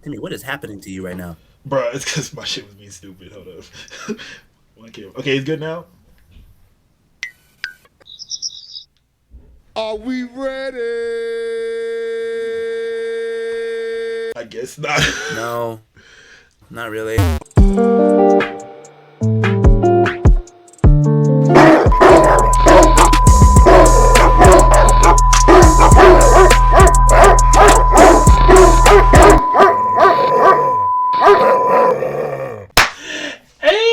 Timmy, what is happening to you right now? Bro, it's because my shit was being stupid. Hold up. Okay, it's good now? Are we ready? I guess not. No, not really.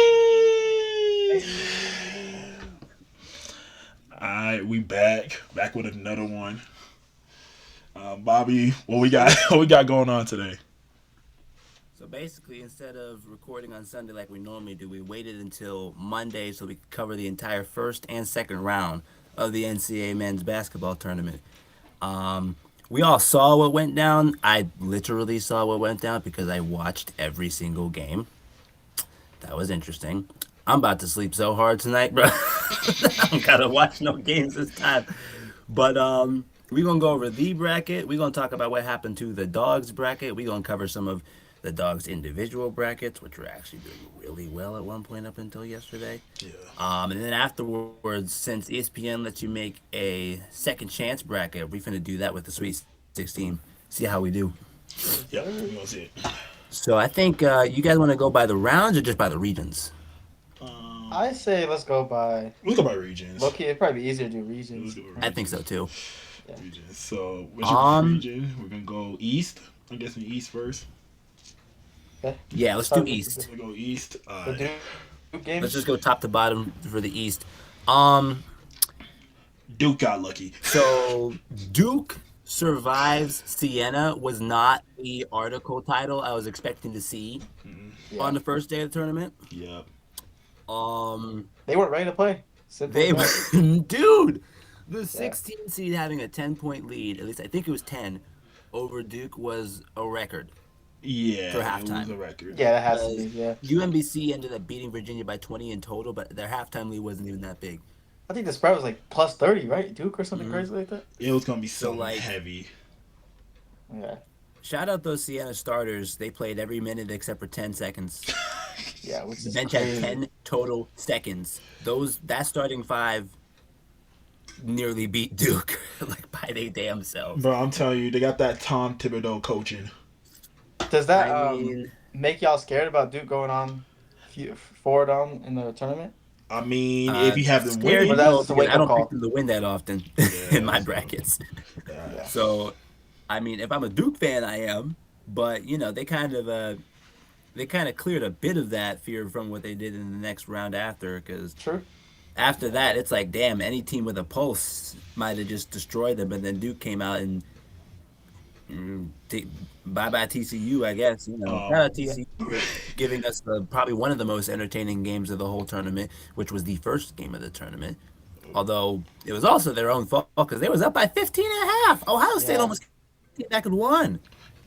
Hey! Alright, we back with another one. Bobby, what we got? What we got going on today? So basically, instead of recording on Sunday like we normally do, we waited until Monday so we could cover the entire first and second round of the NCAA men's basketball tournament. Um, we all saw what went down. I literally saw what went down because I watched every single game. That was interesting. I'm about to sleep so hard tonight, bro. I don't gotta watch no games this time. But we're gonna go over the bracket. We're gonna talk about what happened to the Dogs bracket. We're gonna cover some of the Dogs individual brackets, which were actually doing really well at one point up until yesterday. Yeah. And then afterwards, since ESPN lets you make a second chance bracket, we're gonna do that with the Sweet 16. See how we do. Yep, we gonna see it. So I think you guys want to go by the rounds or just by the regions? Um, I say let's go by let's go by regions. Loki. It'd probably be easier to do Let's regions. go by I think so too. Yeah. regions. So, what's your Um, region? We're gonna go east. I'm guessing east first. Okay. yeah, let's do Start with East. We go east. the Duke game. Let's just go top to bottom for the East. Um, Duke got lucky. so Duke survives Siena was not the article title I was expecting to see on Yeah. the first day of the tournament. Yep. Um, They weren't ready to play. Simple they, as that. dude, the Yeah. 16 seed having a 10-point lead, at least I think it was 10, over Duke was a record for Yeah, it was halftime. a record. Yeah, that has to be. Because Yeah. UMBC ended up beating Virginia by 20 in total, but their halftime lead wasn't even that big. I think the spread was like plus 30, right? Duke or something Hmm. crazy like that. It was gonna be So, something like, heavy. Yeah. shout out those Siena starters. They played every minute except for 10 seconds. Yeah, which The is bench had crazy. 10 total seconds. That starting five nearly beat Duke like by their damn selves. Bro, I'm telling you, they got that Tom Thibodeau coaching. Does that I mean, make y'all scared about Duke going on forward on in the tournament? I mean, if you have them scared Or winning, that's no just a because wake I up don't pick call? them to win that often in yeah. my So, brackets. Yeah. So, I mean, if I'm a Duke fan, I am. But they kind of cleared a bit of that fear from what they did in the next round after because True. after that, it's like, damn, any team with a pulse might have just destroyed them. But then Duke came out and t- bye bye TCU, I guess. Shout out Yeah. TCU for giving us probably one of the most entertaining games of the whole tournament, which was the first game of the tournament. Although it was also their own fault because they was up by 15 and a half. Ohio State Yeah. almost came back and won.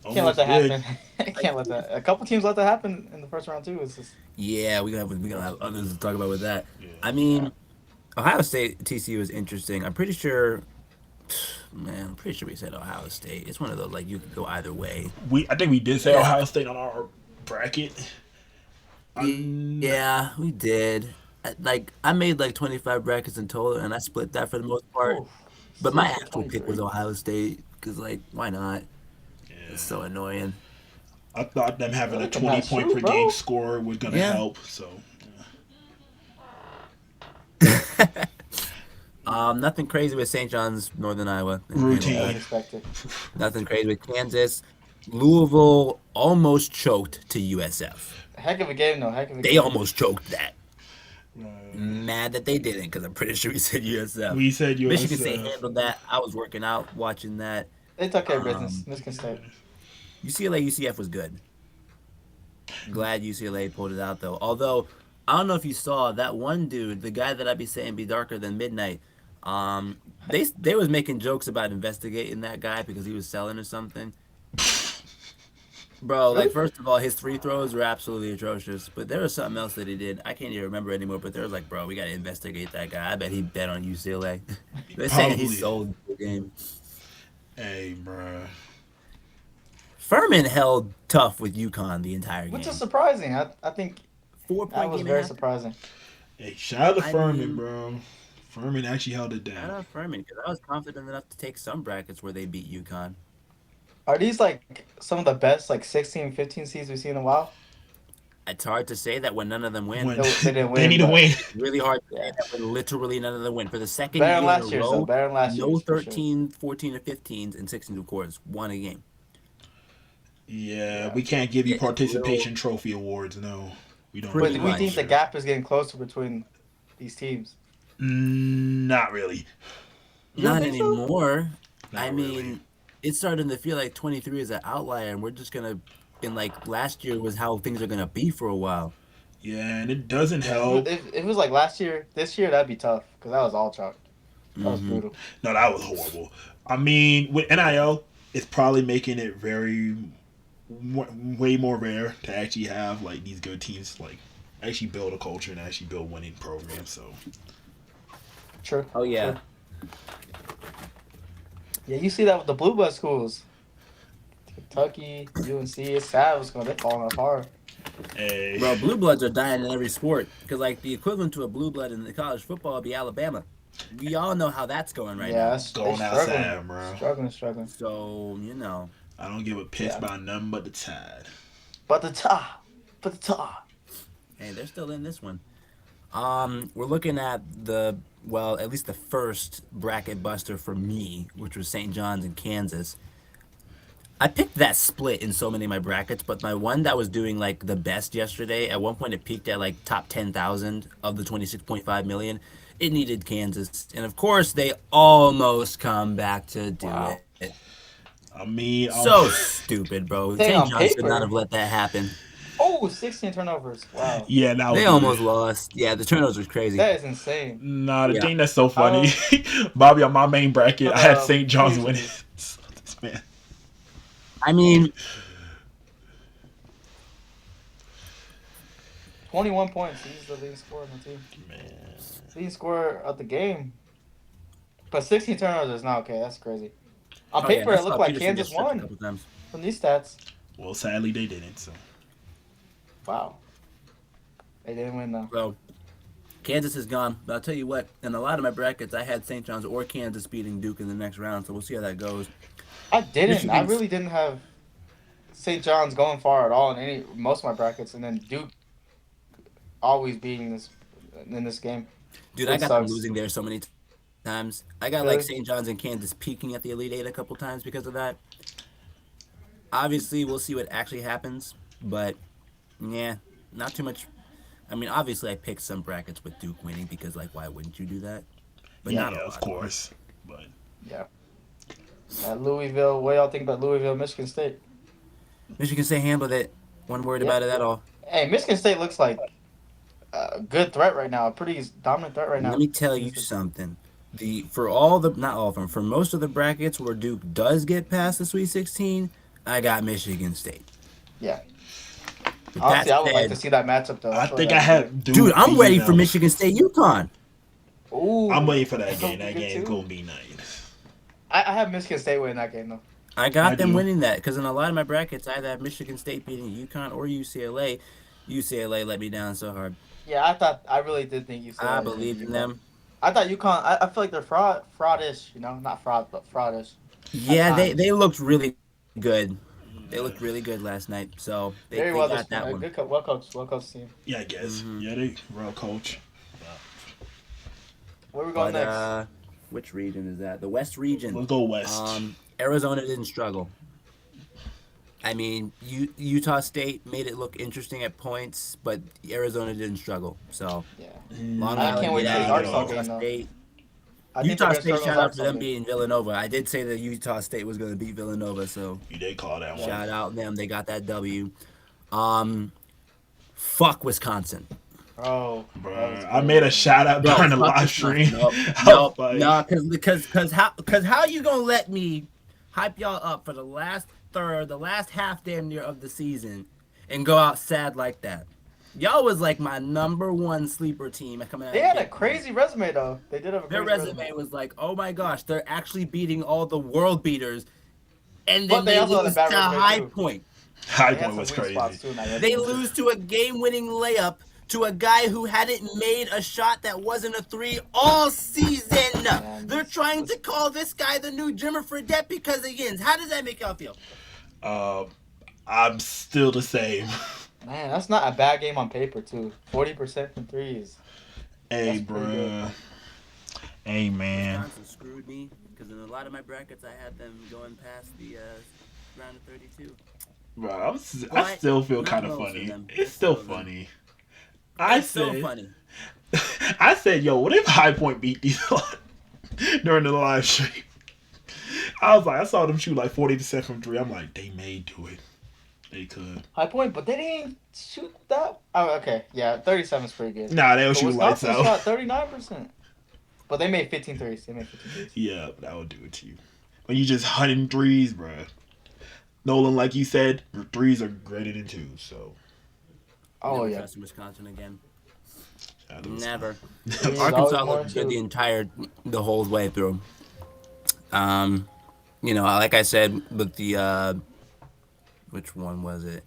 Can't let almost that did. happen. Like, Can't let that. A couple teams let that happen in the first round too. It's just yeah, we gonna have others to talk about with that. Yeah. I yeah. mean, Ohio State TCU is interesting. I'm pretty sure. Man, I'm pretty sure we said Ohio State. It's one of those like you could go either way. I think we did say Yeah, Ohio State on our bracket. I'm, yeah, we did. Like I made like 25 brackets in total, and I split that for the most part. Ooh, But my sleep for actual pick was 23. Ohio State because like why not? It's yeah. so annoying. I thought them having a Really? 20 That's point true, per game bro. score was gonna Yeah. help. So Nothing crazy with St. John's, Northern Iowa. They handled Yeah, that. as routine. expected. Nothing crazy with Kansas. Louisville almost choked to USF. Heck of a game, though. Heck of a They game. almost choked that. Uh, Mad that they didn't because I'm pretty sure we said USF. we said Michigan State USF. handled that. I was working out watching that. They took care of business. Um, Michigan State. UCLA UCF was good. Glad UCLA pulled it out though. Although I don't know if you saw that one dude, the guy that I be saying be darker than midnight. Um, they was making jokes about investigating that guy because he was selling or something. Bro, like Really? first of all, his free throws were absolutely atrocious. But there was something else that he did. I can't even remember anymore. But there was like, bro, we gotta investigate that guy. I bet he bet on UCLA. They're saying he Probably. sold the game. Hey, bruh. Furman held tough with UConn the entire game. Which is surprising. I think 4-point that was game very at half. surprising. Hey, shout out to I Furman, mean, bro. Furman actually held it shout down. out Furman because I was confident enough to take some brackets where they beat UConn. Are these like some of the best like 16, 15 seeds we've seen in a while? It's hard to say that when none of them win. When They didn't they win, need to but win. Really hard to say yeah. that when literally none of them win. For the second Better than year in a last year's though. row, Better than last no year's for sure. 13, 14, or 15s, and 16 of course won a game. Yeah, we can't give you It's a participation trophy awards. No, we don't. Pretty But do do we that. think the gap is getting closer between these teams? Not really. You don't Not think so? anymore. Not I mean, really. it's starting to feel like 23 is an outlier, and we're just gonna. And like last year was how things are gonna be for a while. Yeah, and it doesn't Yeah, help. if it was like last year, this year that'd be tough because that was all chalk. That was Mhm. brutal. No, that was horrible. I mean, with NIL, it's probably making it way more rare to actually have like these good teams like actually build a culture and actually build winning programs. So True. Oh yeah. True. Yeah, you see that with the blue blood schools. Kentucky, UNC, it's sad what's going to be falling apart. hey, Bro, blue bloods are dying in every sport because like the equivalent to a blue blood in the college football would be Alabama. We all know how that's going right Yeah, now. that's going they outside, bro. Struggling. So I don't give a piss Yeah. about nothing but the Tide. But the top. hey, they're still in this one. We're looking at at least the first bracket buster for me, which was St. John's in Kansas. I picked that split in so many of my brackets, but my one that was doing like the best yesterday, at one point it peaked at like top 10,000 of the 26.5 million. It needed Kansas. And of course, they almost come back to do Wow. it. I mean, So stupid, bro. Thing St. on John's should paper. not have let that happen. Oh, 16 turnovers. Wow. yeah, that They was almost lost. Yeah, the turnovers was crazy. That is insane. Nah, the Yeah. thing that's so funny, Bobby, on my main bracket, I had St. John's please. winning. This man. I mean, 21 points. He's the leading scorer on the team. Man. Leading scorer of the game. But 16 turnovers is not okay. That's crazy. On oh, paper, yeah, I it looked saw like Peterson get Kansas stripped a won couple times. from these stats. Well, sadly, they didn't. So Wow. They didn't win, though. So, Kansas is gone. But I'll tell you what, in a lot of my brackets, I had St. John's or Kansas beating Duke in the next round. So we'll see how that goes. I didn't. I Michigan's- really didn't have St. John's going far at all in most of my brackets, and then Duke always beating this in this game. Dude, It I got them sucks. losing there so many times. I got Really? like St. John's and Kansas peaking at the Elite Eight a couple times because of that. Obviously, we'll see what actually happens. But, yeah, not too much. I mean, obviously, I picked some brackets with Duke winning because, like, why wouldn't you do that? But yeah, not a lot. of course. But Yeah. At Louisville, what y'all think about Louisville, Michigan State? Michigan State handled it. One word about it at all. Hey, Michigan State looks like a good threat right now, a pretty dominant threat right now. Let me tell you something. For not all of them, for most of the brackets where Duke does get past the Sweet 16, I got Michigan State. Yeah. With Honestly, that I would like to said, see that matchup, though. I feel think like I had Duke dude, I'm beating ready for them. Michigan State UConn. Ooh, I'm waiting for that that's game. gonna That be good, game's too. gonna be nice. I have Michigan State winning that game, though. I got I them do. winning that because in a lot of my brackets, I either have Michigan State beating UConn or UCLA. UCLA let me down so hard. Yeah, I really did think you said I believed in them. I thought UConn, I feel like they're fraudish, not fraud, but fraudish. Yeah, times. they looked really good. They looked really good last night. So they Very well, got that one. good, well coached team. Yeah, I guess. Mhm. Yeah, they real coach. Where we going But next? which region is that? The West region. Let's go west. Arizona didn't struggle. I mean, Utah State made it look interesting at points, but Arizona didn't struggle. So Yeah. Long I Island can't wait did to see that. the Arkansas Utah game, though. State. I think Utah they're State, gonna struggle shout with out to them Arkansas game. beating Villanova. I did say that Utah State was going to beat Villanova, so You did call that one. shout out them. They got that W. Fuck Wisconsin. Oh, Bro, I made a shout out Bro, during the fuck live stream. Wisconsin. I Nope, was like, no, because how you gonna let me hype y'all up for the last third, the last half damn near of the season, and go out sad like that? Y'all was like my number one sleeper team coming out. They of had the a gate. crazy resume, though. They did have a Their crazy resume was like, oh my gosh, they're actually beating all the world beaters, and But then they they also had a lose bad to resume, High too. Point. High They had Point some was weak crazy. spots too. They lose to a game-winning layup to a guy who hadn't made a shot that wasn't a three all season. They're trying to call this guy the new Jimmer Fredette because he wins. How does that make y'all feel? I'm still the same. Man, that's not a bad game on paper too. 40% from threes. Hey, That's pretty good. bruh. Hey, man. Wisconsin screwed me because in a lot of my brackets I had them going past the round of 32. Bro, I But still feel not kind of most of funny. them. It's Just still some of them. funny. It's so funny. I said, yo, what if High Point beat these during the live stream? I was like, I saw them shoot like 40% from three. I'm like, they may do it. They could. High Point, but they didn't shoot that. Oh, okay. Yeah, 37 is pretty good. Nah, they'll But shoot lights Wisconsin out. shot 39%. But they made 15 threes. They made 15 threes. Yeah, that would do it to you. When you just hunting threes, bruh. Nolan, like you said, your threes are greater than twos, so. Oh, Never yeah. trust Wisconsin again. Shout out to Never. It's Arkansas always more looked good too. the whole way through. Like I said with the which one was it?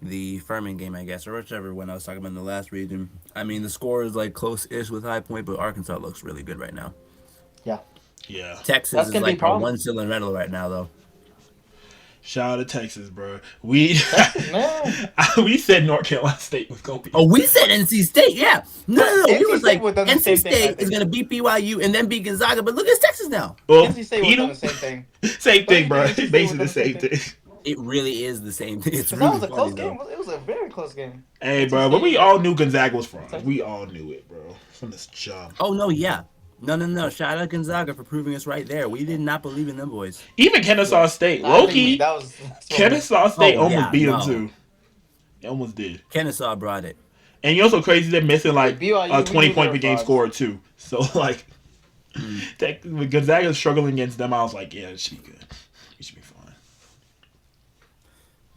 The Furman game, I guess, or whichever one I was talking about in the last region. I mean, the score is like close-ish with High Point, but Arkansas looks really good right now. Yeah. Yeah. Texas That's is gonna be like a our problem. one Cinderella right now, though. Shout out to Texas, bro. We Texas, man. we said North Carolina State was gonna be. Oh, we said NC State, yeah. No. We NC was State like would've done the NC same thing, I State is think. gonna beat BYU and then beat Gonzaga, but look at Texas now. Well, NC State would have done the same thing. Same thing, bro. NC State Basically the would've done same the same thing. It really is the same thing. It's Because really that was a funny, close game. though. It was a very close game. Hey, bro, NC but we State- all knew Gonzaga was fraud. We all knew it, bro, from this jump. Oh no, yeah. No. Shout out Gonzaga for proving us right there. We did not believe in them boys. Even Kennesaw State, Nah, I think Loki, that was Kennesaw State Oh, almost yeah, beat them no. too. They almost did. Kennesaw brought it. And you know what's so crazy? They're missing like BYU, a we 20 knew point they per were game frauds. scorer too. So like, when Gonzaga's struggling against them, I was like, yeah, it should be good. It should be fine.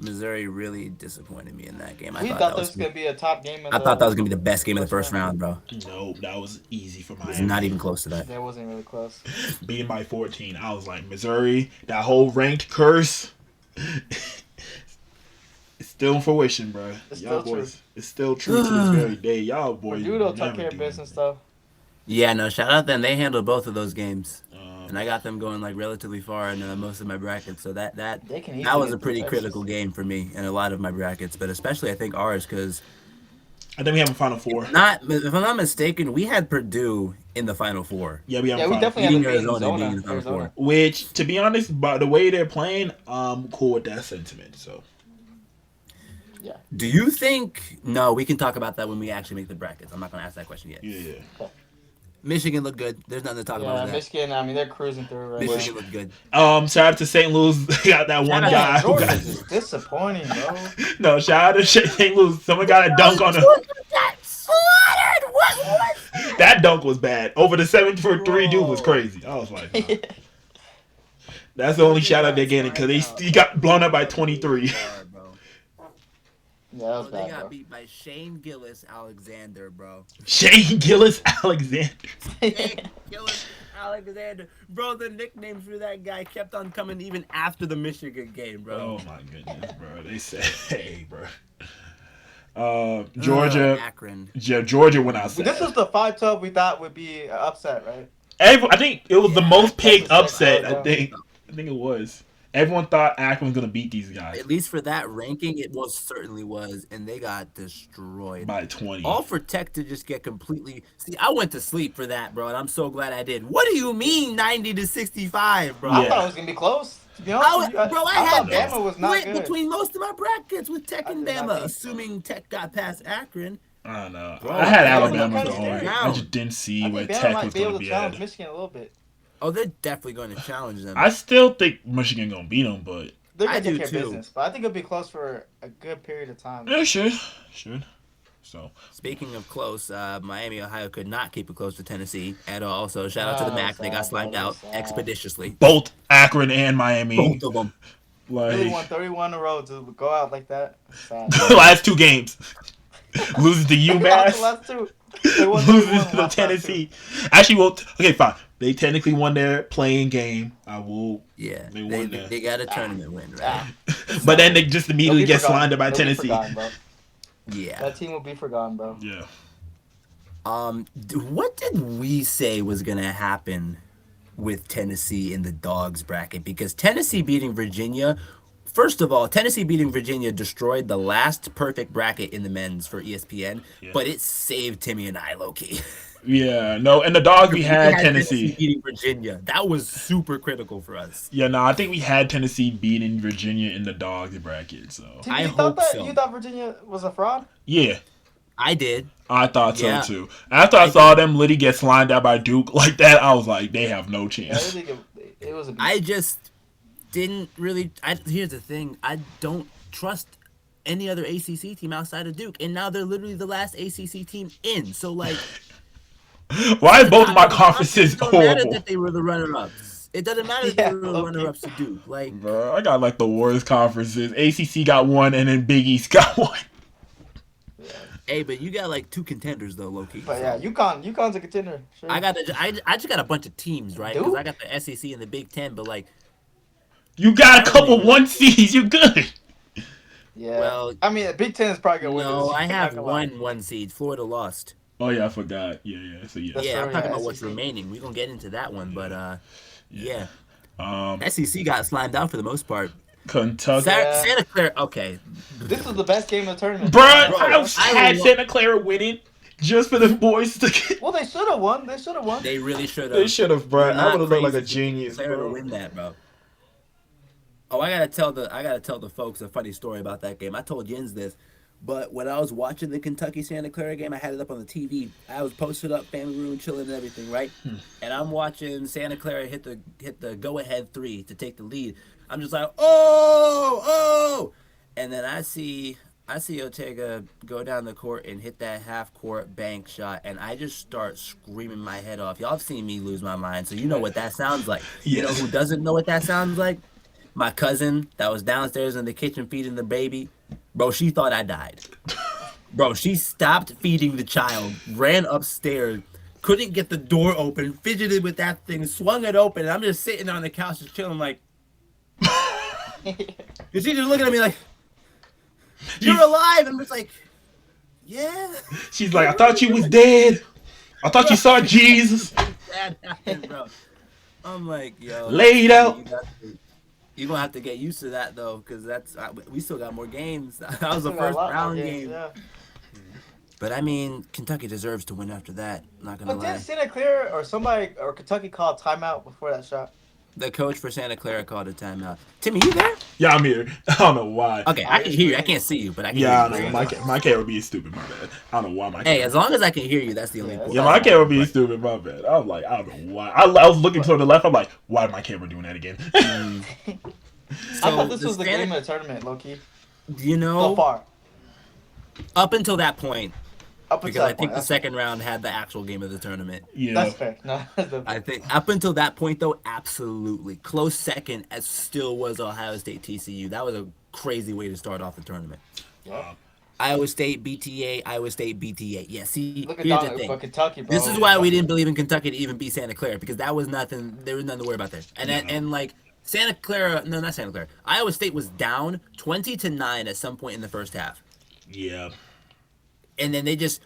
Missouri really disappointed me in that game. We thought this was going to be a top game. I thought that was gonna be the best game of the first round, bro. No, that was easy for It's Miami. not even close to that. That wasn't really close. Being my 14, I was like, Missouri, that whole ranked curse, it's still in fruition, bro. It's Y'all still boys, it's still true to this very day. Y'all boys, Judo took never care of do business, anything. though. Yeah, no, shout out them. They handled both of those games. And I got them going like relatively far in most of my brackets. So that They can was easily a pretty get critical Texas. game for me in a lot of my brackets, but especially I think ours because I think we have a Final Four. if I'm not mistaken, we had Purdue in the Final Four. Yeah, we have Yeah, a we Final definitely Beating had to beat Arizona and being in Arizona. the Final Four. Which, to be honest, by the way they're playing, I'm cool with that sentiment. So Yeah. Do you think? No, we can talk about that when we actually make the brackets. I'm not going to ask that question yet. yeah. Michigan looked good. There's nothing to talk about Yeah, with that. Michigan, I mean, they're cruising through right Michigan now. looked good. Shout out to St. Louis. They got that one out to guy who Georgia got. is disappointing, bro. No, shout out to St. Louis. Someone got a dunk on him. Got slaughtered. What was That dunk was bad. Over the 7-for-3 dude was Bro. crazy. I was like, nah. That's the only shout out they're getting because he got blown up by 23. that, bro? Yeah, that was Bro, they bad, got bro. beat by Shane Gillis Alexander, bro. Shane Gillis Alexander. Shane Gillis Alexander. Bro, the nicknames for that guy kept on coming even after the Michigan game, bro. Oh my goodness, bro. They said, hey, bro. Georgia. Akron. Georgia went outside. This was the 5-12 we thought would be an upset, right? I think it was the most picked That's the upset. same. I think it was. Everyone thought Akron was gonna beat these guys At least for that ranking, it most certainly was, and they got destroyed. by 20. All for Tech to just get completely. See, I went to sleep for that, bro, and I'm so glad I did. What do you mean 90-65, bro? Yeah. I thought it was going to be close. To be honest with you, Bro, I thought had Bama was not split good. between most of my brackets with Tech and did not Bama, think so. assuming Tech got past Akron. I don't know. Bro, I had Bama Alabama kinda going. scary. I just didn't see I where think Bama Tech might was be able gonna to be challenge at. Michigan a little bit. Oh, they're definitely going to challenge them. I still think Michigan gonna beat them, but They're I going to do take care of too. business. But I think it'll be close for a good period of time. yeah, should. So Speaking of close, Miami, Ohio could not keep it close to Tennessee at all. So shout out to the Oh, MAC. They got sad, slimed bro, out sad. expeditiously. both Akron and Miami, Both of them. Really won like 31 in a row to go out like that. Sad. last two games. Loses to They lost the UMass. last two. They won Loses to last Tennessee. Actually, well, okay, fine. They technically won their playing game. I will. Yeah, They won that. they got a tournament win, right? But then they just immediately get slimed by They'll be Tennessee. forgotten, bro. Yeah. That team will be forgotten, bro. Yeah. What did we say was gonna happen with Tennessee in the Dawgs bracket? Because Tennessee beating Virginia, first of all, Tennessee beating Virginia destroyed the last perfect bracket in the men's for ESPN, Yeah. but it saved Timmy and I low key. Yeah, no, and the Dogs we had Tennessee. beating Virginia. That was super critical for us. Yeah, no, I think we had Tennessee beating Virginia in the Dogs bracket. So Tim, I you hope thought so. You thought Virginia was a fraud? yeah, I did. I thought Yeah. so too. After I saw them Liddy get slimed out by Duke like that, I was like, they have no Yeah, I chance. think it was a. I just didn't really. Here's the thing: I don't trust any other ACC team outside of Duke, and now they're literally the last ACC team in. So like, Why are both of my conferences it doesn't matter horrible? that they were the runner-ups. It doesn't matter that Yeah, they were the okay. runner-ups to Duke. Like, Bro, I got like the worst conferences. ACC got one, and then Big East got one. hey, but you got like two contenders though, Loki. But yeah, UConn's a contender. Sure. I just got a bunch of teams, right? Because Duke? I got the SEC and the Big Ten, but like, You got a couple Only- 1 seeds. You good? Yeah. Well, I mean, Big Ten is probably gonna win. no, this. I I'm have not gonna lie. one seed. Florida lost. Oh yeah, I forgot. Yeah. So yeah. That's Yeah, I'm right, talking yeah, about what's SEC. remaining. We're gonna get into that one, but yeah. Um, SEC got slimed out for the most part. Kentucky. Yeah. Santa Clara, okay. This was the best game of the tournament. Bro, Bro, I had I Santa Clara winning just for the boys to get. Well, they should have won. They should have won. They really should have. They should have, bro. I Not would have looked like a crazy genius, Clara to bro. win that, bro. Oh, I gotta tell the folks a funny story about that game. I told Jens this, but when I was watching the Kentucky Santa Clara game, I had it up on the TV. I was posted up, family room, chilling and everything, right? And I'm watching Santa Clara hit the go ahead 3 to take the lead. I'm just like, oh, and then I see Ortega go down the court and hit that half court bank shot, and I just start screaming my head off. Y'all have seen me lose my mind, so you know what that sounds like. You know Yes. who doesn't know what that sounds like? My cousin that was downstairs in the kitchen feeding the baby. Bro, she thought I died. Bro, she stopped feeding the child, ran upstairs, couldn't get the door open, fidgeted with that thing, swung it open, and I'm just sitting on the couch just chilling like. And she just looking at me like, you're alive. I'm just like, yeah. She's like, I thought you was dead. I thought you saw Jesus. That happened, bro. I'm like, yo. Laid out. You're going to have to get used to that, though, because we still got more games. That was the Still got a first lot more round games, game. Yeah. But, I mean, Kentucky deserves to win after that. Not going to But lie. didn't Santa Clara or somebody or Kentucky call a timeout before that shot? The coach for Santa Clara called a timeout. Timmy, you there? Yeah, I'm here. I don't know why. Okay, I can hear you. I can't see you, but I can Yeah, I hear you. know. My camera be stupid, my bad. I don't know why my Hey, camera. as long as I can hear you, that's the only important. Yeah, my camera be stupid, my bad. I was like, I don't know why. I was looking to the left. I'm like, why is my camera doing that again? I thought this was the Santa- game of the tournament, low key. You know, So far. up until that point, Up because until I that think point. the second round had the actual game of the tournament. Yeah. That's fair. No, I think up until that point, though, absolutely close second as still was Ohio State TCU. That was a crazy way to start off the tournament. yeah. Iowa State BTA, Iowa State BTA. Yeah, see, Look at here's the Don, thing. but Kentucky, bro. This is why we didn't believe in Kentucky to even beat Santa Clara, because that was nothing. There was nothing to worry about there. And like Santa Clara, no, not Santa Clara. Iowa State was down 20-9 at some point in the first half, Yeah. and then they just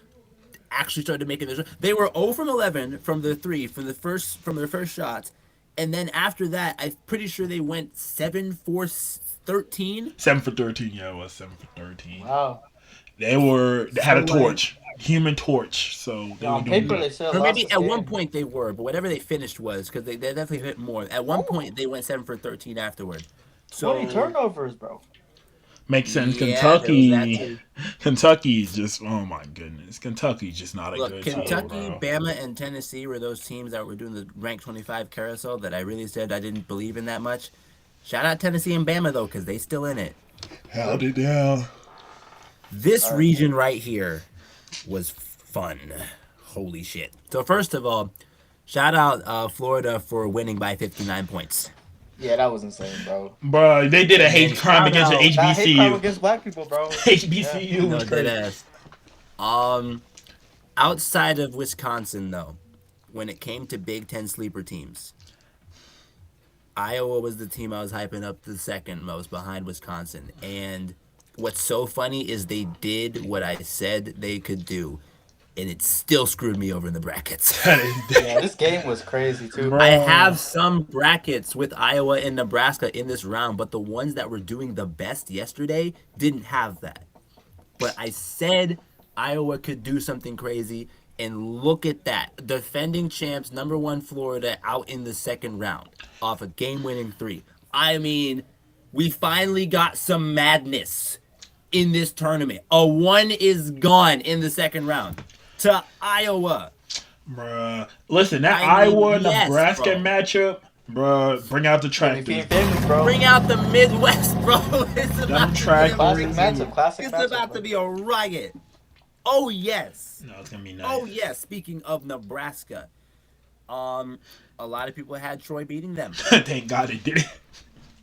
actually started making this. They were 0 from 11 from their their first shots, and then after that, I'm pretty sure they went 7 for 13. 7 for 13. Yeah, it was 7 for 13. Wow. They had a So, like- torch. Human torch. So they Yeah, were on doing paper, they good. should have Or lost maybe this at game. one point they were, but whatever they finished was because they definitely hit more. At one point they went 7 for 13 afterward. So 20 turnovers, bro. Makes sense. Yeah, there was that Kentucky. too. Kentucky's just, oh my goodness. Kentucky's just not a Look, good Kentucky, team, bro. Bama, and Tennessee were those teams that were doing the ranked 25 carousel that I really said I didn't believe in that much. Shout out Tennessee and Bama though, because they still in it. Held it down. This region right here was fun. Holy shit. So first of all, shout out Florida for winning by 59 points. Yeah, that was insane, bro. Bro, they did a hate And crime shout against the out- That hate crime HBCU. against black people, bro. HBCU No, was dead crazy. ass. Outside of Wisconsin, though, when it came to Big Ten sleeper teams, Iowa was the team I was hyping up the second most behind Wisconsin. And what's so funny is they did what I said they could do, and it still screwed me over in the brackets. Yeah, this game was crazy too. Bro. I have some brackets with Iowa and Nebraska in this round, but the ones that were doing the best yesterday didn't have that. But I said Iowa could do something crazy, and look at that. Defending champs, #1 Florida, out in the second round off a game-winning 3. I mean, we finally got some madness in this tournament. A 1 is gone in the second round to Iowa. Bruh. Listen, that I mean, Iowa-Nebraska yes, bro. matchup, bruh, bring out the tractors. Famous, bro. Bring out the Midwest, bro. It's about to be a Classic riot. matchup. Classic It's matchup. about to be a riot. Oh yes. No, it's gonna be nice. Oh yes. Speaking of Nebraska, a lot of people had Troy beating them. Thank God they did it.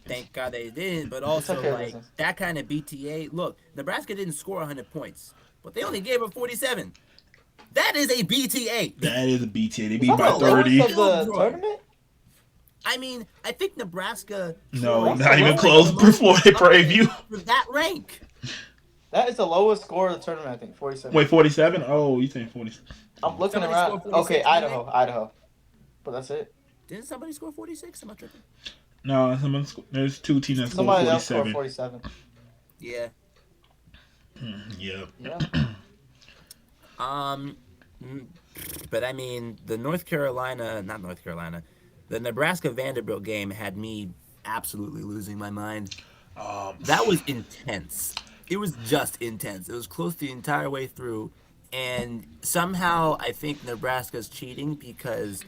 Thank God they didn't. But also okay, like listen. that kind of BTA. Look, Nebraska didn't score 100 points, but they only gave up 47. That is a BTA. That is a BTA. They beat Is that by the lowest 30. of the Bro. tournament? I mean, I think Nebraska. No, Troy, not even was close the most before they praised you. for that rank. That is the lowest score of the tournament, I think. 47. Wait, 47? Oh, you think 47? I'm looking Somebody around. scored 46 Okay, today? Idaho. But that's it. Didn't somebody score 46? Am I tripping? No, there's 2 teams that scored Somebody else scored 47. 47. Yeah. Yeah. Yeah. But I mean, the Nebraska Vanderbilt game had me absolutely losing my mind. That was intense. It was just intense. It was close the entire way through. And somehow I think Nebraska's cheating because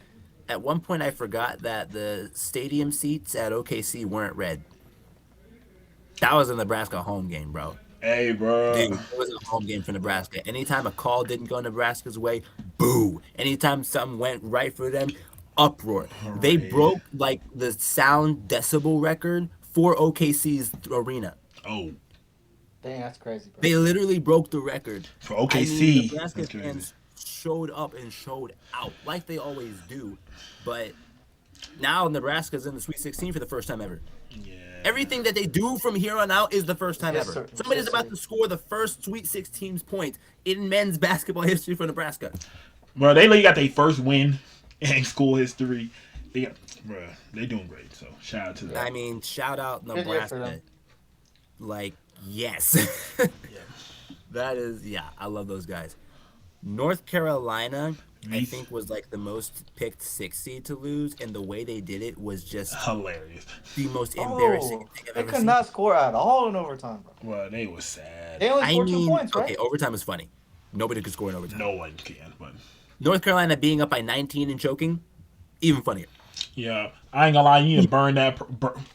at one point I forgot that the stadium seats at OKC weren't red. That was a Nebraska home game, bro. Hey, bro. Dude, it was a home game for Nebraska. Anytime a call didn't go Nebraska's way, boo. Anytime something went right for them, uproar. They broke like the sound decibel record for OKC's arena. Oh, Dang, that's crazy, bro. They literally broke the record. for I OKC. mean, Nebraska That's crazy. fans showed up and showed out like they always do. But now Nebraska's in the Sweet 16 for the first time ever. Yeah. Everything that they do from here on out is the first time Yes, ever. sir. Somebody's Yes, about sir. to score the first Sweet 16 point in men's basketball history for Nebraska. Bro, they got their first win in school history. They doing great. So shout out to them. I mean, shout out year for Nebraska. them. Like, yes. That is, yeah, I love those guys. North Carolina, I Nice. think, was like the most picked 6 seed to lose, and the way they did it was just Hilarious. the most embarrassing thing I've They ever could seen. not score at all in overtime, bro. Well, they was sad. They only I scored 2 mean, points, right? okay, overtime is funny. Nobody could score in overtime. No one can, but North Carolina being up by 19 and choking, even funnier. yeah, I ain't gonna lie. You need to burn that.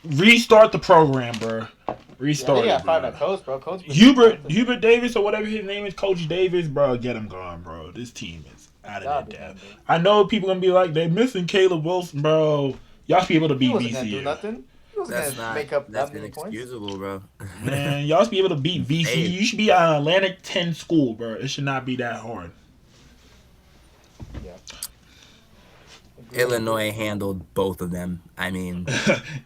Restart the program, bro. Yeah, Restart they got it, fired bro. by Coach, bro. Coach been- Hubert Davis or whatever his name is, Coach Davis, bro. Get him gone, bro. This team is out of their depth. I know people gonna be like they missing Caleb Wilson, bro. Y'all should be able to He beat wasn't gonna do VCU. nothing. He wasn't That's gonna not, make up that's that many points. inexcusable, bro. Man, y'all should be able to beat VCU. Hey. You should be an Atlantic 10 school, bro. It should not be that hard. Yeah. Illinois handled both of them. I mean,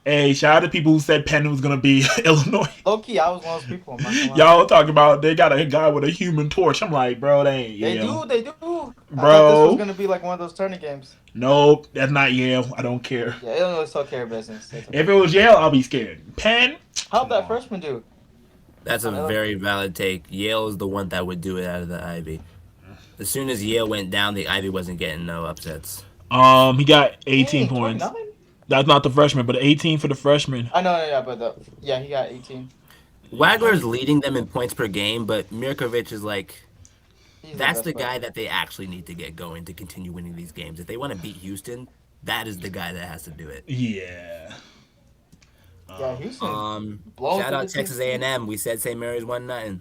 Hey, shout out to people who said Penn was gonna be Illinois. Low key, I was one of those people. I'm not gonna lie. Y'all talking about they got a guy with a human torch. I'm like, bro, they ain't They Yale. do. I Bro. thought this was gonna be like one of those tourney games. Nope, that's not Yale. I don't care. Yeah, Illinois still care business. They took- If it was Yale, I'll be scared. Penn? How'd that freshman do? that's a very valid take. Yale is the one that would do it out of the Ivy. As soon as Yale went down, the Ivy wasn't getting no upsets. He got 18 Dang, points. 29? That's not the freshman, but 18 for the freshman. I know, yeah, but he got 18. Wagler's leading them in points per game, but Mirkovic is like, He's that's best the player. guy that they actually need to get going to continue winning these games. If they want to beat Houston, that is the guy that has to do it. Yeah. Yeah, Houston. Shout out through the Texas team. A&M. We said St. Mary's 1-0.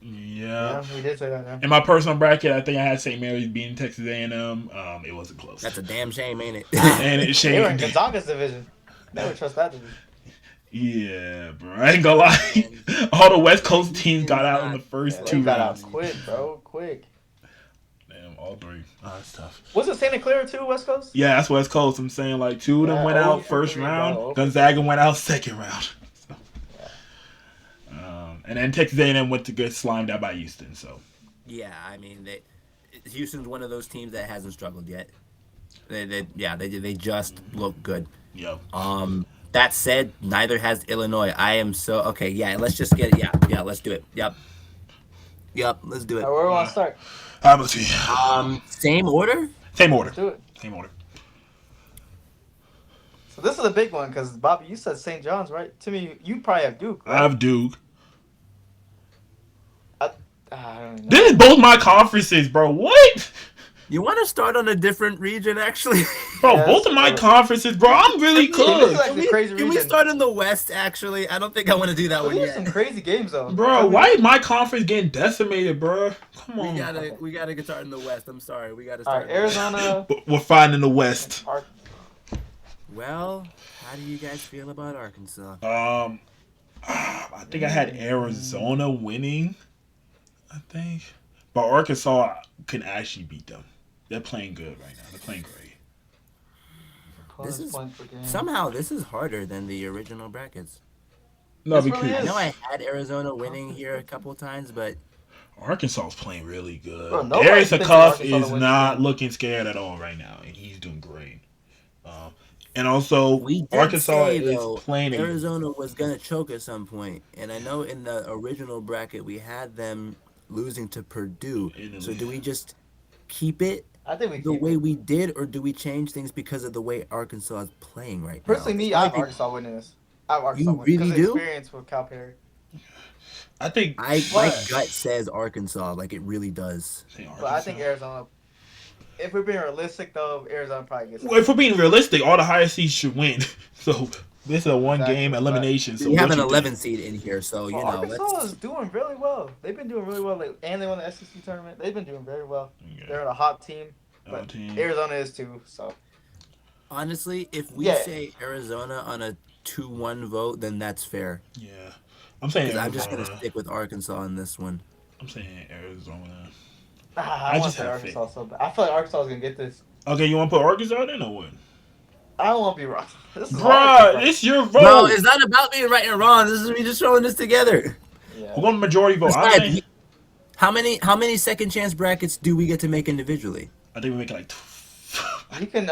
Yeah. Yeah, we did say that. Yeah. In my personal bracket, I think I had St. Mary's beating Texas A&M. It wasn't close. That's a damn shame, ain't it? and it They were in shamed. Gonzaga's division. Never trust that division. Yeah, bro. I ain't gonna lie. All the West Coast teams got out in the first Yeah, two they got out rounds. quick, bro. Quick. Damn, all three. Oh, that's tough. Was it Santa Clara too, West Coast? Yeah, that's West Coast. I'm saying like two of them went out first 0 for 3, round. bro. 0 for Gonzaga went out second round. So, Yeah. and then Texas A&M went to get slimed out by Houston. So Yeah, I mean, Houston's one of those teams that hasn't struggled yet. They just look good. yep. That said, neither has Illinois. I am so okay. Yeah, let's just get it. Yeah, let's do it. Yep, let's do it. Where do we want to start? How about you? Same order. Same order. Let's do it. Same order. So this is a big one because Bobby, you said St. John's, right? To me, you probably have Duke. I Right? have Duke. I don't know. This is both my conferences, bro. What? You want to start on a different region, actually? Bro, Yes, both of my bro. conferences, bro. I'm really This is good. like the crazy Can we region. start in the West? Actually, I don't think I want to do that one These are yet. some crazy games though. Bro, why is my conference getting decimated, bro? Come on. We gotta get started in the West. I'm sorry, we gotta All start. right, Arizona. We're fine in the West. Well, how do you guys feel about Arkansas? I think I had Arizona winning. I think, but Arkansas can actually beat them. They're playing good right now. They're playing great. This is Points per game. somehow this is harder than the original brackets. No, This really I because know I had Arizona winning here a couple times, but Arkansas is playing really good. Bro, nobody Darius thinks Cuff Arkansas is to win not this game. looking scared at all right now, and he's doing great. And also, we did Arkansas say, is though, playing a Arizona was gonna choke at some point, and I know in the original bracket we had them losing to Purdue. So do we just keep it I think we the keep way it. we did, or do we change things because of the way Arkansas is playing right Personally, now? me, I have Arkansas winning this. I have Arkansas You winning really because of do? experience with Calipari. I think My But- gut says Arkansas, like it really does. But I think Arizona. If we're being realistic, though, Arizona probably gets. Well, if we're being realistic, all the higher seeds should win. So this is a one-game Exactly, elimination. So We have what an you 11 think? seed in here, so you Well, know. Arkansas Let's, is doing really well. They've been doing really well, and they won the SEC tournament. They've been doing very well. Yeah. They're a hot team, Hot but team. Arizona is too. So honestly, if we Yeah. say Arizona on a 2-1 vote, then that's fair. Yeah, I'm saying 'Cause I'm just Arizona. gonna stick with Arkansas on this one. I'm saying Arizona. I I want just to say have faith. Arkansas so bad. I feel like Arkansas is gonna get this. Okay, you want to put Arkansas in or what? I don't want to be wrong. This is hard. Bruh, it's your vote. No, it's not about being right and wrong. This is me just throwing this together. Yeah. We're going majority vote. I Besides, think how many second chance brackets do we get to make individually? we make it like. You can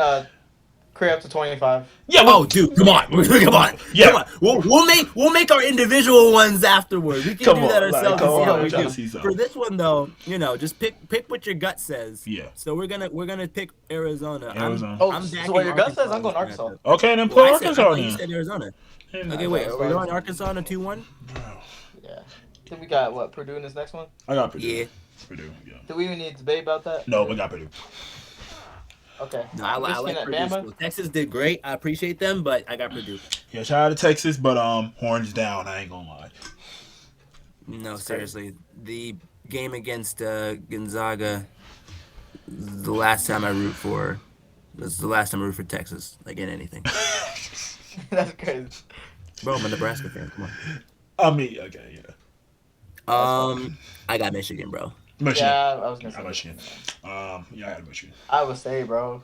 create up to 25. Yeah. Oh, dude, come on, come on, Yeah. come on. We'll make our individual ones afterward. We can Come do that on, like, ourselves. come and see on, how I'm we trying do. to see something. For this one though, just pick what your gut says. Yeah. So we're gonna pick Arizona. Arizona. Oh, I'm so backing what your gut says? Arkansas I'm going in this Arkansas. matchup. Okay, then put Well, I Arkansas thought you in. said Arizona. And Okay, wait. Are we going Arkansas on a 2-1? Yeah. Then we got what Purdue in this next one. I got Purdue. Yeah. Purdue. Yeah. Do we even need to debate about that? No, we got Purdue. Okay. No, I Michigan like at Purdue. Bama? Still. Texas did great. I appreciate them, but I got Purdue. Yeah, shout out to Texas, but horns down. I ain't gonna lie. No, seriously. The game against Gonzaga, the last time I root for, this is the last time I root for Texas, like in anything. That's crazy. Bro, I'm a Nebraska fan. Come on. I mean, okay, yeah. I got Michigan, bro. Michigan. Yeah, I was gonna I say Michigan. Yeah, I had Michigan. Iowa State, bro.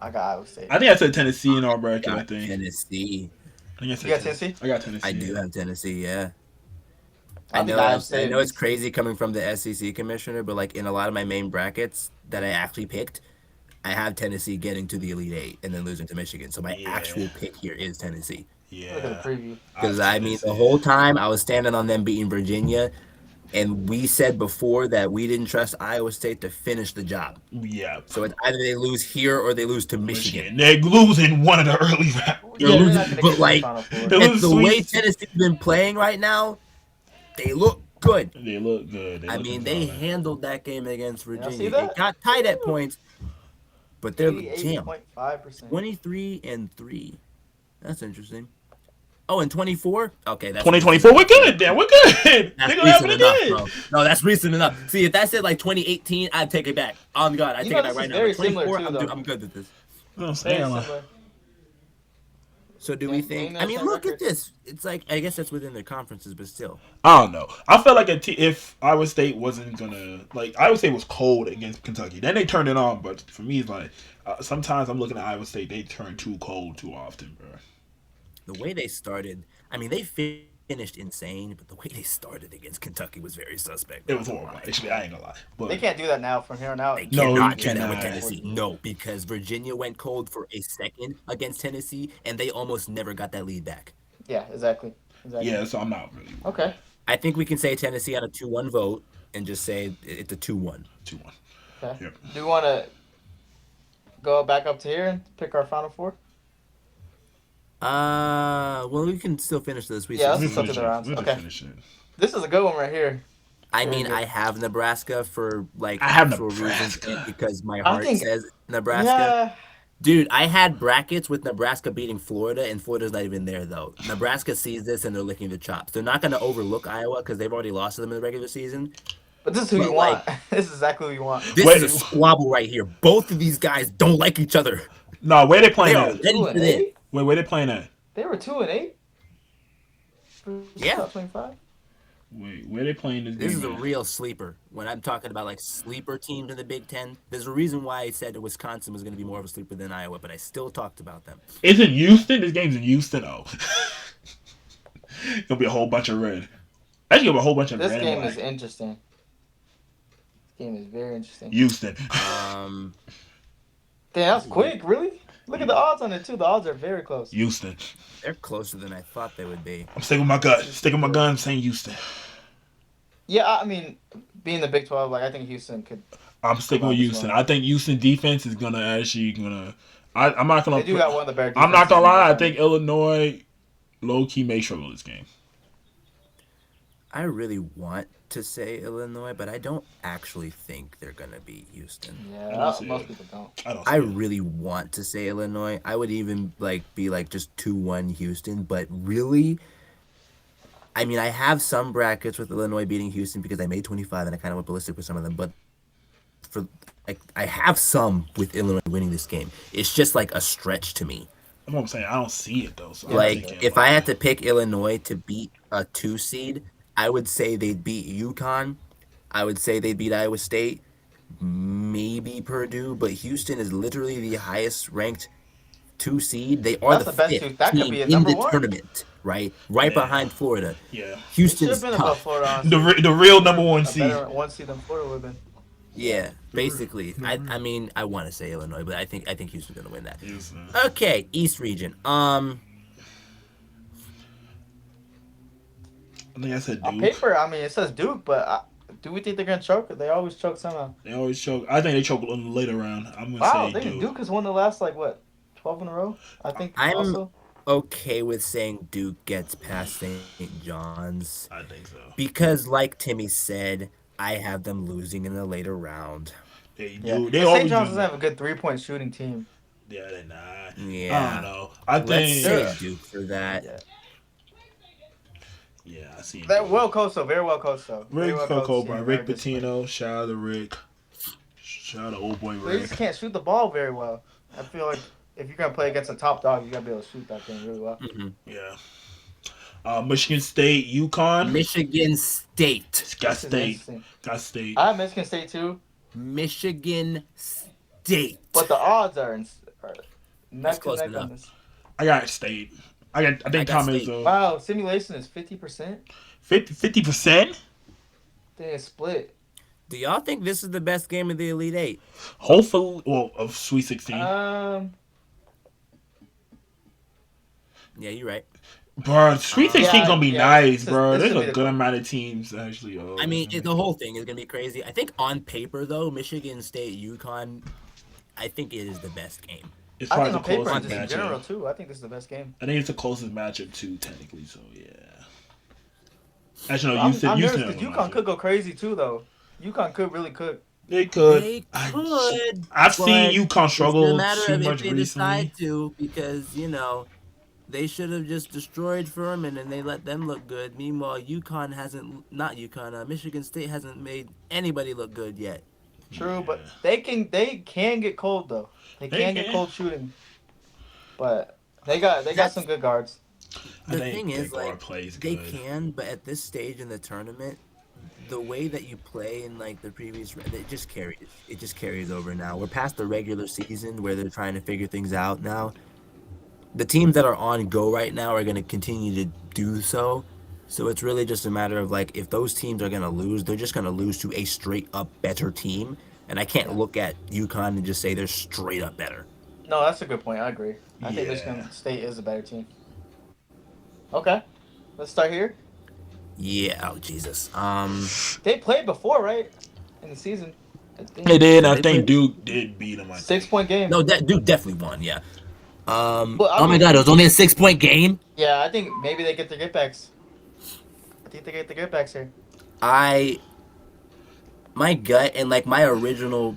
I got Iowa State. I think I said Tennessee in our bracket. Got I think. Tennessee. I think I said You got Tennessee? I got Tennessee. I do have Tennessee. Yeah. I I think know. Iowa I State know it's is- crazy coming from the SEC commissioner, but like in a lot of my main brackets that I actually picked, I have Tennessee getting to the Elite Eight and then losing to Michigan. So my Yeah. actual pick here is Tennessee. Yeah. Look at the preview. Because I mean, the whole time I was standing on them beating Virginia, and we said before that we didn't trust Iowa State to finish the job. Yeah. So it's either they lose here or they lose to Michigan. They're losing one of the early rounds. They're they're losing, not gonna but get to like, the Final Four. They're and losing the way sweet. Tennessee's been playing right now, they look good. They look good. I mean, they handled that game against see Virginia. that? It got tight at points, but they're damn 88.5%. 23-3. That's interesting. Oh, and 24. Okay, that's 2024. We're good. Then we're good. That's They're gonna happen recent enough, again. bro. No, that's recent enough. See, if that said like 2018, I'd take it back. Oh God, I take know, it back this right is now. very But 24, similar, too, though. I'm good with this. You know what I'm Very saying? Like, similar. So do we Didn't think? they I have mean, 10 look at records? this. It's like I guess that's within their conferences, but still. I don't know. I felt like if Iowa State wasn't gonna Iowa State was cold against Kentucky, then they turned it on. But for me, it's like sometimes I'm looking at Iowa State, they turn too cold too often, bro. The way they started, I mean, they finished insane, but the way they started against Kentucky was very suspect. It Not was gonna horrible. lie. Actually, I ain't gonna lie. They But can't do that now from here on out. They no, you cannot do that with cannot. Tennessee. No, because Virginia went cold for a second against Tennessee, and they almost never got that lead back. Yeah, exactly. Yeah, so I'm not really Okay. I think we can say Tennessee on a 2-1 vote and just say it's a 2-1. 2-1. Okay. Yep. Do you want to go back up to here and pick our final four? Well, we can still finish this. Yeah, let's We'll just go through finish the it. rounds. We'll just Okay. finish it. This is a good one right here. I Very mean, good. I have Nebraska for I have actual reasons Nebraska. and because my I heart think- says Nebraska. Yeah. Dude, I had brackets with Nebraska beating Florida, and Florida's not even there though. Nebraska sees this and they're licking the chops. They're not going to overlook Iowa because they've already lost to them in the regular season. But this is who But, you want. This is exactly who you want. This Wait. is a squabble right here. Both of these guys don't like each other. No, where they They playing are at? ready for this. 2-8? Where they playing at? They were 2-8. Yeah. Top 25. Wait, where they playing this game? This is a at? real sleeper. When I'm talking about like sleeper teams in the Big Ten, there's a reason why I said that Wisconsin was going to be more of a sleeper than Iowa, but I still talked about them. It's in Houston. This game's in Houston. Oh, it'll be a whole bunch of red. Actually, gonna be a whole bunch of This red. game and is black. interesting. This game is very interesting. Houston. Um, Damn, that was quick. Really? Look at the odds on it too. The odds are very close. Houston. they're closer than I thought they would be. I'm sticking with my gut. Sticking with my gun. Saying Houston. Yeah, I mean, being the Big 12, like I think Houston could. I'm sticking with Houston. I think Houston defense is gonna actually gonna. I'm not gonna. They do got one of the better. I'm not gonna defenses in lie. I the think Illinois, low key, may struggle this game. I really want to say Illinois, but I don't actually think they're going to beat Houston. Yeah, I don't see most it. people don't. I don't. See I it. really want to say Illinois. I would even be just 2-1 Houston, but really, I mean, I have some brackets with Illinois beating Houston because I made 25 and I kind of went ballistic with some of them, but I have some with Illinois winning this game. It's just like a stretch to me. That's what I'm saying. I don't see it though. So I'm Like thinking, if I had to pick Illinois to beat a 2 seed, I would say they'd beat UConn. I would say they'd beat Iowa State, maybe Purdue, but Houston is literally the highest ranked 2 seed. They are That's the the best fifth two. That could team be a in number the one. tournament, right? Right Yeah. behind Florida. yeah, Should Houston's have been above tough. Florida. Honestly. the real number one A seed. better 1 seed than Florida would have been. Yeah, basically. I mean, I want to say Illinois, but I think Houston's gonna win that. Houston. Okay, East region. I think I said On Duke. paper, I mean, it says Duke, but do we think they're gonna choke? They always choke somehow. They always choke. I think they choke on the later round. I'm gonna Wow, say Duke. Duke has won the last 12 in a row. I think. I'm- Also, Okay with saying Duke gets past St. John's. I think so. Because, like Timmy said, I have them losing in the later round. They yeah. do. They St. always John's do. doesn't have a good 3-point shooting team. Yeah, they're not. I Yeah. don't know. I Let's think. say Duke for that. Yeah. Yeah, I see. They're well coached though. Very well coached though. Very Rick well Coco coached by team, Rick very disciplined. Pitino. Shout out to Rick. Shout out to old boy They Rick. just can't shoot the ball very well. I feel like if you're gonna play against a top dog, you gotta be able to shoot that thing really well. Yeah. Michigan State, UConn. Michigan State. Got This is State. interesting. Got State. I have Michigan State too, Michigan State. but the odds are neck to close neck enough. on this. I got State. I think got Tom State. Izzo. Wow, simulation is 50%. 50%. They are split. Do y'all think this is the best game of the Elite Eight? Hopefully, well, of Sweet 16. Yeah, you're right. Bro, Sweet 16 Yeah, gonna be yeah. nice, This- bro. this There's should be a the good goal. amount of teams actually. I mean, the whole thing is going to be crazy. I think on paper, though, Michigan State, UConn, I think it is the best game. it's I probably think the on paper closest and just in general matchup. too. I think this is the best game. I think it's the closest matchup too, technically. So yeah. Actually, no, I'm Houston. nervous Houston because has a UConn matchup. could go crazy too, though. UConn could really cook. They could. They I- could. I've seen UConn It's struggle a matter too of much if they recently. decide to, because, they should have just destroyed Furman and they let them look good. Meanwhile, Michigan State hasn't made anybody look good yet. True, but Yeah. they can get cold though. They They can can. get cold shooting. But They got some That's good guards. I the think thing the is, guard like, plays they good. can, but at this stage in the tournament, the way that you play in like the previous, it just carries. It just carries over now. We're past the regular season where they're trying to figure things out now. The teams that are on go right now are going to continue to do so. So it's really just a matter of like if those teams are going to lose, they're just going to lose to a straight up better team. And I can't Yeah. look at UConn and just say they're straight up better. No, that's a good point. I agree. I think Yeah. Michigan State is a better team. Okay, let's start here. Yeah, oh Jesus. They played before, right? In the season, I They think did. Did I they play? think Duke did beat them. I six think. point game. No, that Duke definitely won. Yeah. But I Oh my mean, God, it was only a 6 point game. yeah, I think maybe they get their get backs. I think they get the get backs here. I my gut and like my original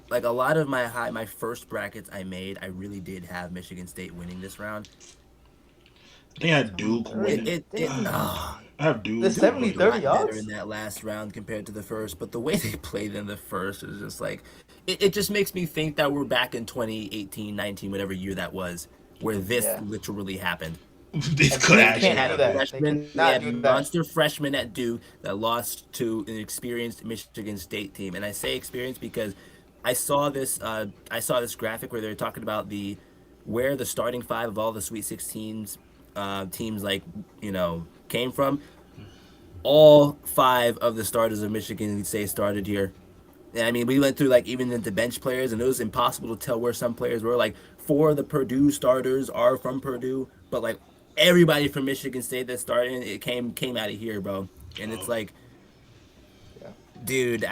like a lot of my first brackets I made, I really did have Michigan State winning this round. I think I had Duke It winning. Thirty. it it Dang. I have The Duke Duke seventy was a winning. thirty lot better in odds? that last round compared to the first, but the way they played in the first is just like it just makes me think that we're back in 2018, 19, whatever year that was, where this Yeah. literally happened. This And could Duke They actually can't had do happen. that. They freshmen, they cannot had do that. monster freshmen at Duke that lost to an experienced Michigan State team. And I say experienced because I saw this graphic where they were talking about the where the starting five of all the Sweet 16s teams like, came from. All five of the starters of Michigan State started here. And I mean, we went through like even into bench players, and it was impossible to tell where some players were. Like four of the Purdue starters are from Purdue, but like everybody from Michigan State that started, it came out of here, bro. And it's Oh, like, Yeah. dude,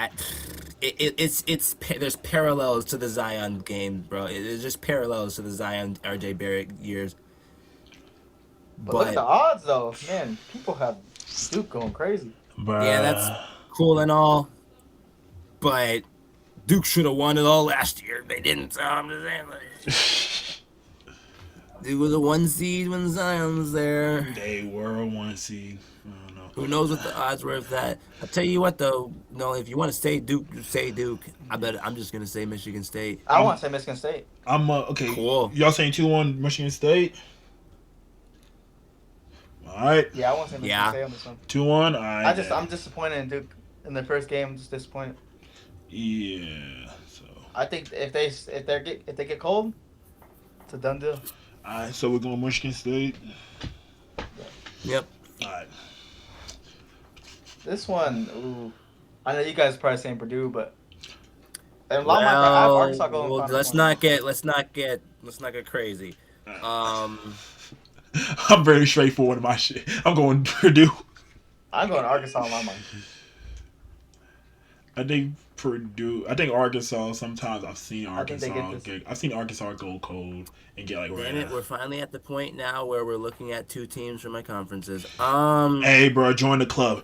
it's there's parallels to the Zion game, bro. It's just parallels to the Zion RJ Barrett years. But look at the But odds, though. Man, people have Duke going crazy. yeah, that's bruh. cool and all. But Duke should have won it all last year. They didn't. So I'm just saying. Duke was a 1 seed when Zion was there. They were a 1 seed. I don't know. Who knows what the odds were of that? I'll tell you what though. No, if you want to say Duke, say Duke. I bet I'm just gonna say Michigan State. I want to say Michigan State. I'm okay. Cool. Y'all saying 2-1 Michigan State? All right, Yeah, I want to say Michigan Yeah. State on this one. 2-1. All right. I'm disappointed in Duke in the first game. I'm just disappointed. Yeah. So, I think if they get cold, it's a done deal. all right. So we're going Michigan State. Yep. All right. This one, ooh, I know you guys are probably saying Purdue, but and a lot of my I have Arkansas going. Well, Final let's Four. not get crazy. Um, I'm very straightforward in my shit. I'm going Purdue. I'm going Arkansas in my mind. I think Purdue. I think Arkansas. Sometimes I've seen I think they Arkansas. get this. I've seen Arkansas go cold and get like damn ran it, out. we're finally at the point now where we're looking at two teams from my conferences. Hey, bro, join the club.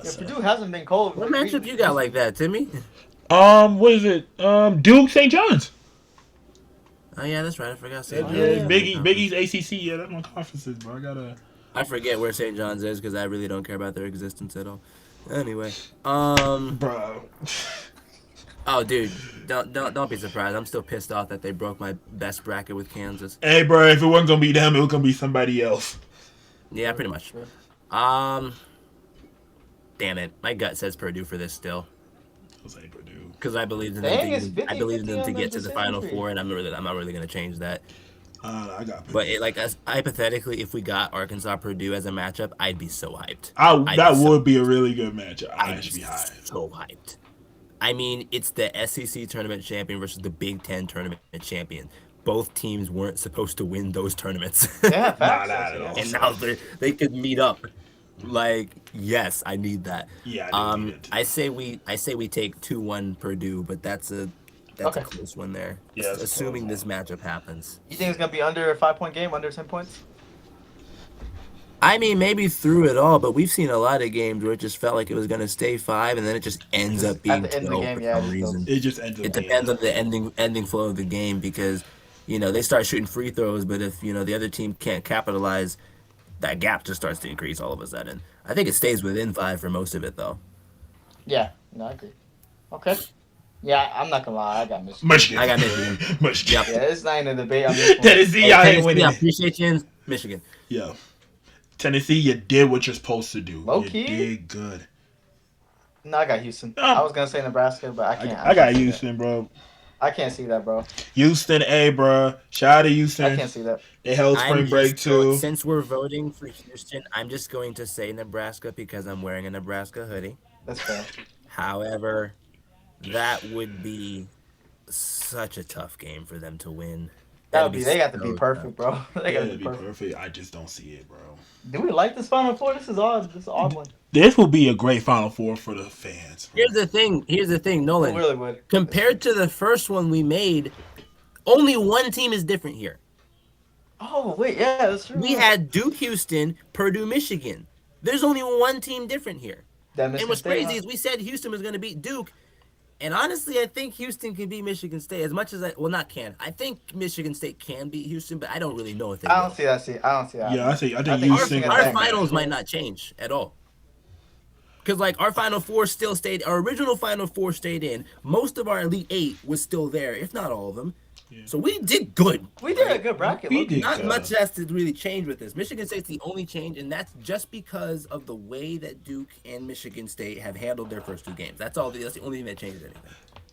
Yeah, Purdue hasn't been cold. What matchup you got like that, Timmy? What is it? Duke St. John's. Oh yeah, that's right. I forgot. Yeah, St. John's. Big East ACC. Yeah, that's my conferences, bro. I gotta. I forget where St. John's is because I really don't care about their existence at all. Anyway, Bro. oh dude, don't be surprised. I'm still pissed off that they broke my best bracket with Kansas. Hey, bro, if it wasn't gonna be them, it was gonna be somebody else. Yeah, pretty much. Sure. Damn it, my gut says Purdue for this still I'll say Purdue. because I believe in Dang, it's them. I believe in 50-50 them to on get to the the Final decision tree. Four, and I'm not really gonna change that. I got Purdue. But like as hypothetically, if we got Arkansas Purdue as a matchup, I'd be so hyped. That would be a really good matchup. I I'd should be be high. so hyped. I mean, it's the SEC tournament champion versus the Big Ten tournament champion. Both teams weren't supposed to win those tournaments, Yeah, facts. Nah, not at all. and now they could meet up. Like, yes, I need that. Yeah, I do need it too. I say we take 2-1 Purdue, but that's a Okay. close one there. Yeah, that's a Assuming close this matchup happens. You think it's gonna be under a 5 point game, under 10 points? I mean, maybe through it all, but we've seen a lot of games where it just felt like it was going to stay 5, and then it just ends up being At the end of the 12 game, for yeah, some it just reason. It just ends up. It depends on the ending flow of the game because, they start shooting free throws, but if the other team can't capitalize, that gap just starts to increase all of a sudden. I think it stays within 5 for most of it though. Yeah, no, I agree. Okay. Yeah, I'm not gonna lie. I got Michigan. Michigan. I got Michigan. Michigan. Yeah, it's not even a debate on this one. Tennessee, Hey, y'all ain't Tennessee, winning I it. appreciate you. Michigan. Yeah. Tennessee, you did what you're supposed to do. Low You key? did good. No, I got Houston. I was gonna say Nebraska, but I can't. I can't got see Houston, bro. that. I can't see that, bro. Houston, A, bro. Shout out to I Houston. can't see that. They held I'm spring break just going, too. since we're voting for Houston, I'm just going to say Nebraska because I'm wearing a Nebraska hoodie. That's fair. However, that would be such a tough game for them to win. That That'd would be. They got to be so perfect, bro. They got to That'd be be perfect. perfect. I just don't see it, bro. Do we like this Final Four? This is odd. This is an odd one. This will be a great Final Four for the fans. Bro. Here's the thing. Here's the thing, We Nolan. really would. Compared to the first one we made, only one team is different here. Oh wait, yeah, that's true. We had Duke, Houston, Purdue, Michigan. There's only one team different here. that And Michigan what's State, crazy is we said Houston was going to beat Duke. And honestly, I think Houston can beat Michigan State as much as not can. I think Michigan State can beat Houston, but I don't really know if they I will. don't see that. I don't see that. Yeah, I think I think Houston. Michigan Our State- finals might not change at all. Because like our Final Four still stayed, our original Final Four stayed in. Most of our Elite Eight was still there, if not all of them. So we did good. We did a good bracket. We low-key. did. Not good. much has to really change with this. Michigan State's the only change, and that's just because of the way that Duke and Michigan State have handled their first two games. That's all. That's the only thing that changes anything.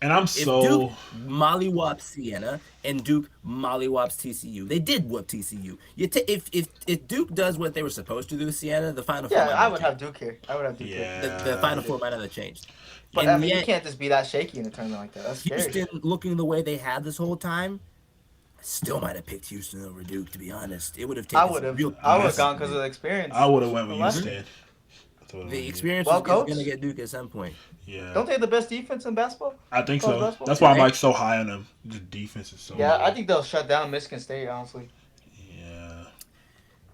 And I'm If so. Duke mollywops Siena and Duke mollywops TCU, they did whoop TCU. If Duke does what they were supposed to do with Siena, the Final Four. Yeah, might I not would change. have Duke here. I would have Duke here. The Final Four might not have changed. But And I mean, you yet, can't just be that shaky in a tournament like that. That's scary. Houston looking the way they had this whole time, I still might have picked Houston over Duke. To be honest, it would have taken. I would have. Real I would have Yes. gone because of the experience. I would have went with Eleven? Houston. The experience Well is coached? going to get Duke at some point. Yeah. Don't they have the best defense in basketball? I think college so. basketball? That's why I'm Right. like so high on them. The defense is so. Yeah, good. I think they'll shut down Michigan State. Honestly, Yeah.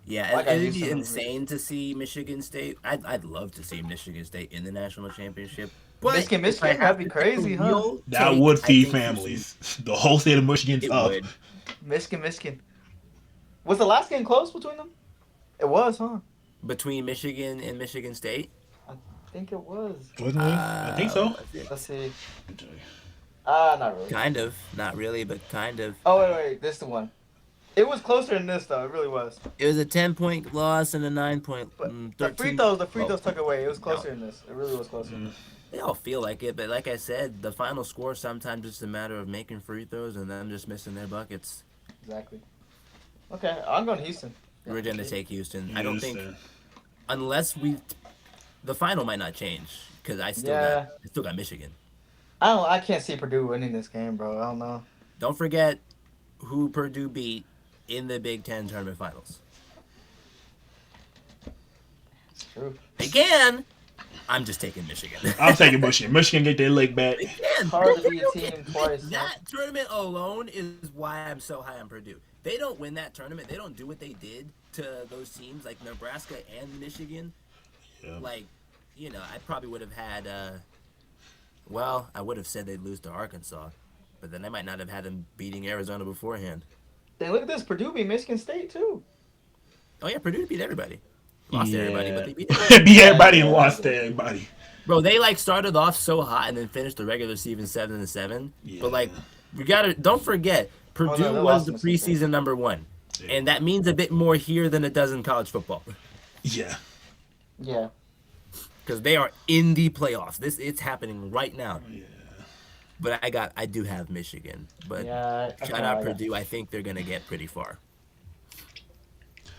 Yeah, Like I it'd used be to know. insane to see Michigan State. I'd love to see Michigan State in the national championship. But Michigan, if I that'd have be to pick crazy, a huh? real That take, would I feed think families. The whole state of Michigan's It up. would. Michigan. Was the last game close between them? It was, huh? Between Michigan and Michigan State. I think it was. Wasn't it? I think so. Let's see. Not really. Kind of, not really, but kind of. Oh wait, this is the one. It was closer than this though. It really was. It was a 10-point loss and a 9-point. But 13. the free throws took away. It was closer than this. It really was closer. They all feel like it, but like I said, the final score sometimes just a matter of making free throws and them just missing their buckets. Exactly. Okay, I'm going to Houston. We're gonna take Houston. I don't think Houston. unless the final might not change because I still got Michigan. I can't see Purdue winning this game, bro. I don't know. Don't forget who Purdue beat in the Big Ten tournament finals. It's true. Again, I'm just taking Michigan. I'm taking Michigan. Michigan get their leg back. Again, Hard to beat a team twice. huh? that tournament alone is why I'm so high on Purdue. They don't win that tournament. They don't do what they did to those teams like Nebraska and Michigan. Yeah. Like, I probably would have had. I would have said they'd lose to Arkansas, but then I might not have had them beating Arizona beforehand. Then look at this. Purdue beat Michigan State too. Oh yeah, Purdue beat everybody. Lost to everybody, but they beat Yeah. everybody. Beat everybody and lost to everybody. Bro, they started off so hot and then finished the regular season 7-7. Yeah. But we don't forget Purdue they was lost the to Michigan State. preseason number 1, Yeah. and that means a bit more here than it does in college football Yeah. Yeah. because they are in the playoffs. It's happening right now. Yeah. But I do have Michigan. But Yeah. shout out Purdue. I think they're gonna get pretty far.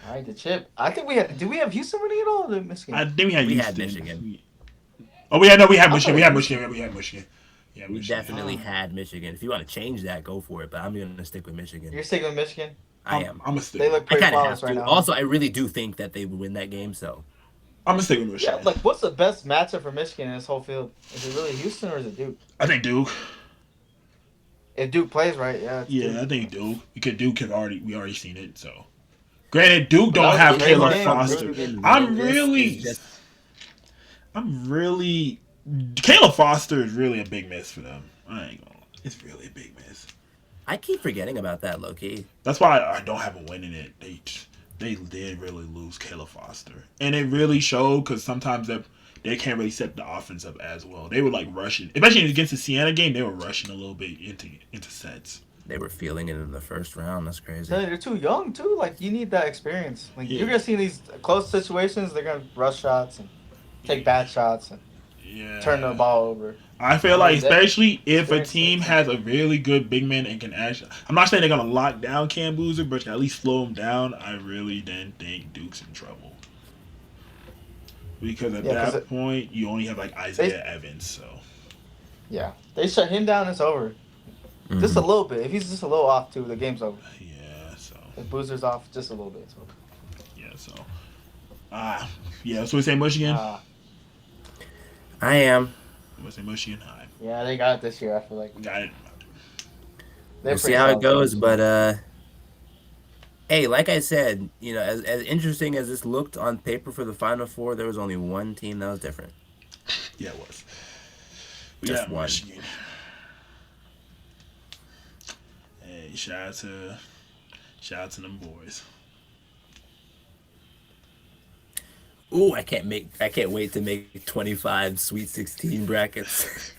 All right, the chip. I think we had. Do we have Houston winning it all? Or Michigan. I think we had We Houston. had Michigan. Oh, we had Michigan. We thought had Michigan. We had Michigan. Yeah, We Michigan. definitely had Michigan. If you want to change that, go for it. But I'm gonna stick with Michigan. You're sticking with Michigan. I am. I'm gonna stick. They look I pretty kind of flawless have right to. now. Also, I really do think that they would win that game. So I'm gonna stick with Yeah, Michigan. like what's the best matchup for Michigan in this whole field? Is it really Houston or is it Duke? I think Duke. If Duke plays right, yeah. it's Yeah, Duke. I think Duke. Because Duke we already seen it. So, granted, Duke That don't was have a great Caleb game. Foster. Really I'm really. Caleb Foster is really a big miss for them. I ain't gonna. It's really a big miss. I keep forgetting about that, low key. That's why I don't have a win in it. They did really lose Caleb Foster, and it really showed because sometimes that they can't really set the offense up as well. They were like rushing, especially against the Siena game. They were rushing a little bit into sets. They were feeling it in the first round. That's crazy. They're too young too. Like you need that experience. Like Yeah. you're gonna see these close situations. They're gonna rush shots and take bad shots and Yeah, turn the ball over. I feel like, That- especially if a experience team makes has a really good big man and can actually, I'm not saying they're gonna lock down Cam Boozer, but can at least slow him down. I really then think Duke's in trouble because at Yeah, 'cause that point you only have like Isaiah Evans. So Yeah, they shut him down. It's over. Mm-hmm. Just a little bit. If he's just a little off too, the game's over. yeah, so If Boozer's off just a little bit, it's over. yeah, so yeah. So we say Michigan. I am. We say Michigan high. Yeah, they got it this year. I feel like Got it. they're We'll see pretty how it solid. goes, but hey, like I said, as interesting as this looked on paper for the Final Four, there was only one team that was different. Yeah, it was. We Just got one. Michigan. Hey, shout out to them boys. Ooh, I can't wait to make 25 Sweet 16 brackets.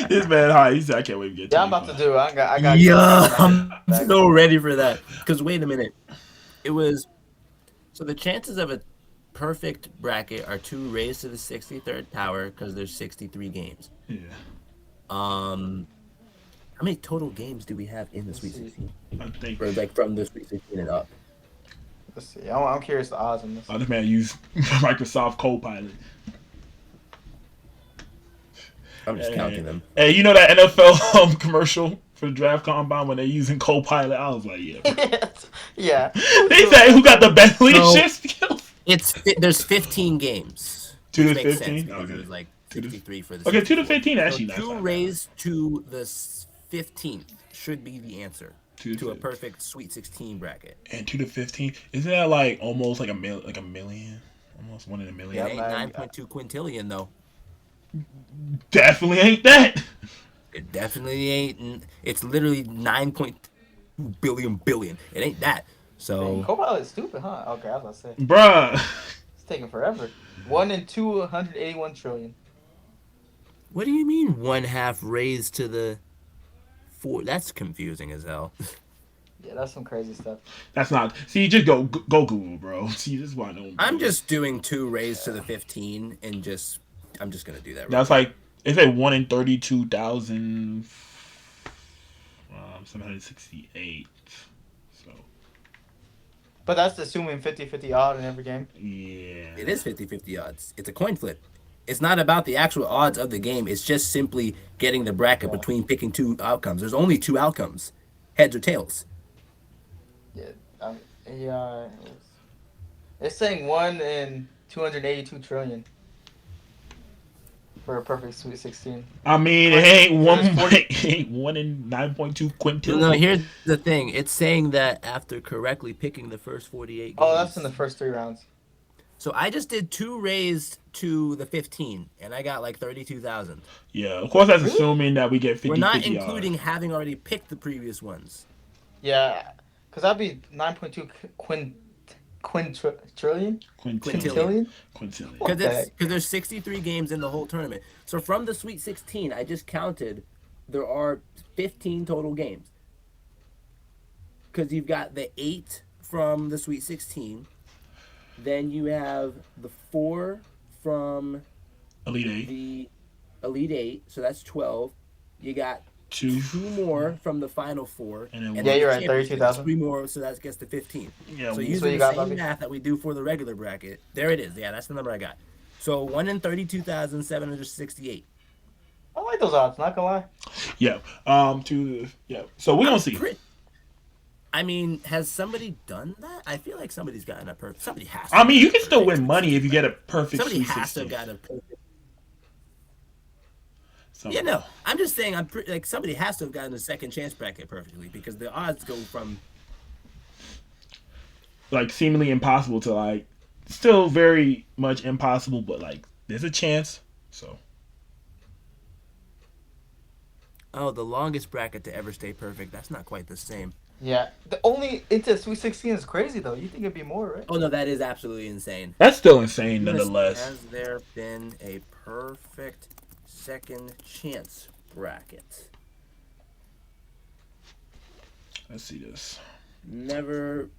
This man high. He said, "I can't wait to get." Yeah, I'm about to do it. I got. Yeah, I'm so ready for that. Because wait a minute, so the chances of a perfect bracket are 2 raised to the 63rd power because there's 63 games. Yeah. How many total games do we have in the Sweet see. 16? I think. Or like from the Sweet 16 and up? Let's see. I'm curious the odds on this. This man used Microsoft Copilot. I'm just counting them. Hey, you know that NFL commercial for the draft combine when they're using Copilot? I was like, yeah. Bro. Yeah. They say who got the best leadership skills? There's 15 games. 2 to Which makes 15? sense because Okay. it was like 63 for the Okay, 2 to 64. 15 So actually. 2 raised to the 15th should be the answer 2 to a perfect Sweet 16 bracket. And 2 to 15, isn't that like almost like a million? Almost 1 in a million. It Yeah, ain't man. 9.2 quintillion though. Definitely ain't that. It definitely ain't. It's literally 9.2 billion. It ain't that. So Copilot's stupid, huh? Okay, I was about to say Bruh. it's taking forever. 1 in 281 trillion. what do you mean 1/2 raised to the 4? That's confusing as hell. Yeah, that's some crazy stuff. That's not. See, just go Google, bro. See, this is why I don't. I'm just doing 2 raised to the 15 and I'm just gonna do that. That's like it's like 1 in 32,000. 768. So But that's assuming 50-50 odd in every game. yeah. It is 50-50 odds. It's a coin flip. It's not about the actual odds of the game. It's just simply getting the bracket between picking 2 outcomes. There's only 2 outcomes, heads or tails. Yeah, it's saying 1 in 282 trillion for a perfect Sweet 16. I mean, it ain't one. 40. It ain't 1 in 9.2 quintillion. No, here's the thing. It's saying that after correctly picking the first 48 games. Oh, that's in the first 3 rounds. So I just did 2 raised to the 15, and I got like 32,000. Yeah, of course that's assuming that we get 50. We're not 50 including having already picked the previous ones. Yeah, because that'd be 9.2 quintillion. Quintillion. Because there's 63 games in the whole tournament. So from the Sweet 16, I just counted, there are 15 total games. Because you've got the 8 from the Sweet 16. Then you have the 4 from Elite 8. the Elite 8. So that's 12. You got 2. 2 more from the Final 4. And then then Yeah, the you're right, championship, 32,000. 3 more, so that gets to 15. Yeah. So we- using you the got, same Bobby? math that we do for the regular bracket, there it is. Yeah, that's the number I got. So 1 in 32,768. I like those odds, not gonna lie. yeah. So we gonna see. I mean, has somebody done that? I feel like somebody's gotten a perfect. Somebody has. To I mean, have you a can still perfect win money if you get a perfect Somebody Sweet has to 16. have gotten a perfect. Something. Yeah, no, I'm just saying. Like somebody has to have gotten a second chance bracket perfectly because the odds go from Like seemingly impossible to like, still very much impossible, but like there's a chance. So the longest bracket to ever stay perfect. That's not quite the same. Yeah. The only into Sweet 16 is crazy though. You think it'd be more, right? Oh no, that is absolutely insane. That's still insane, I'm gonna say, nonetheless. has there been a perfect second chance bracket? Let's see this. Never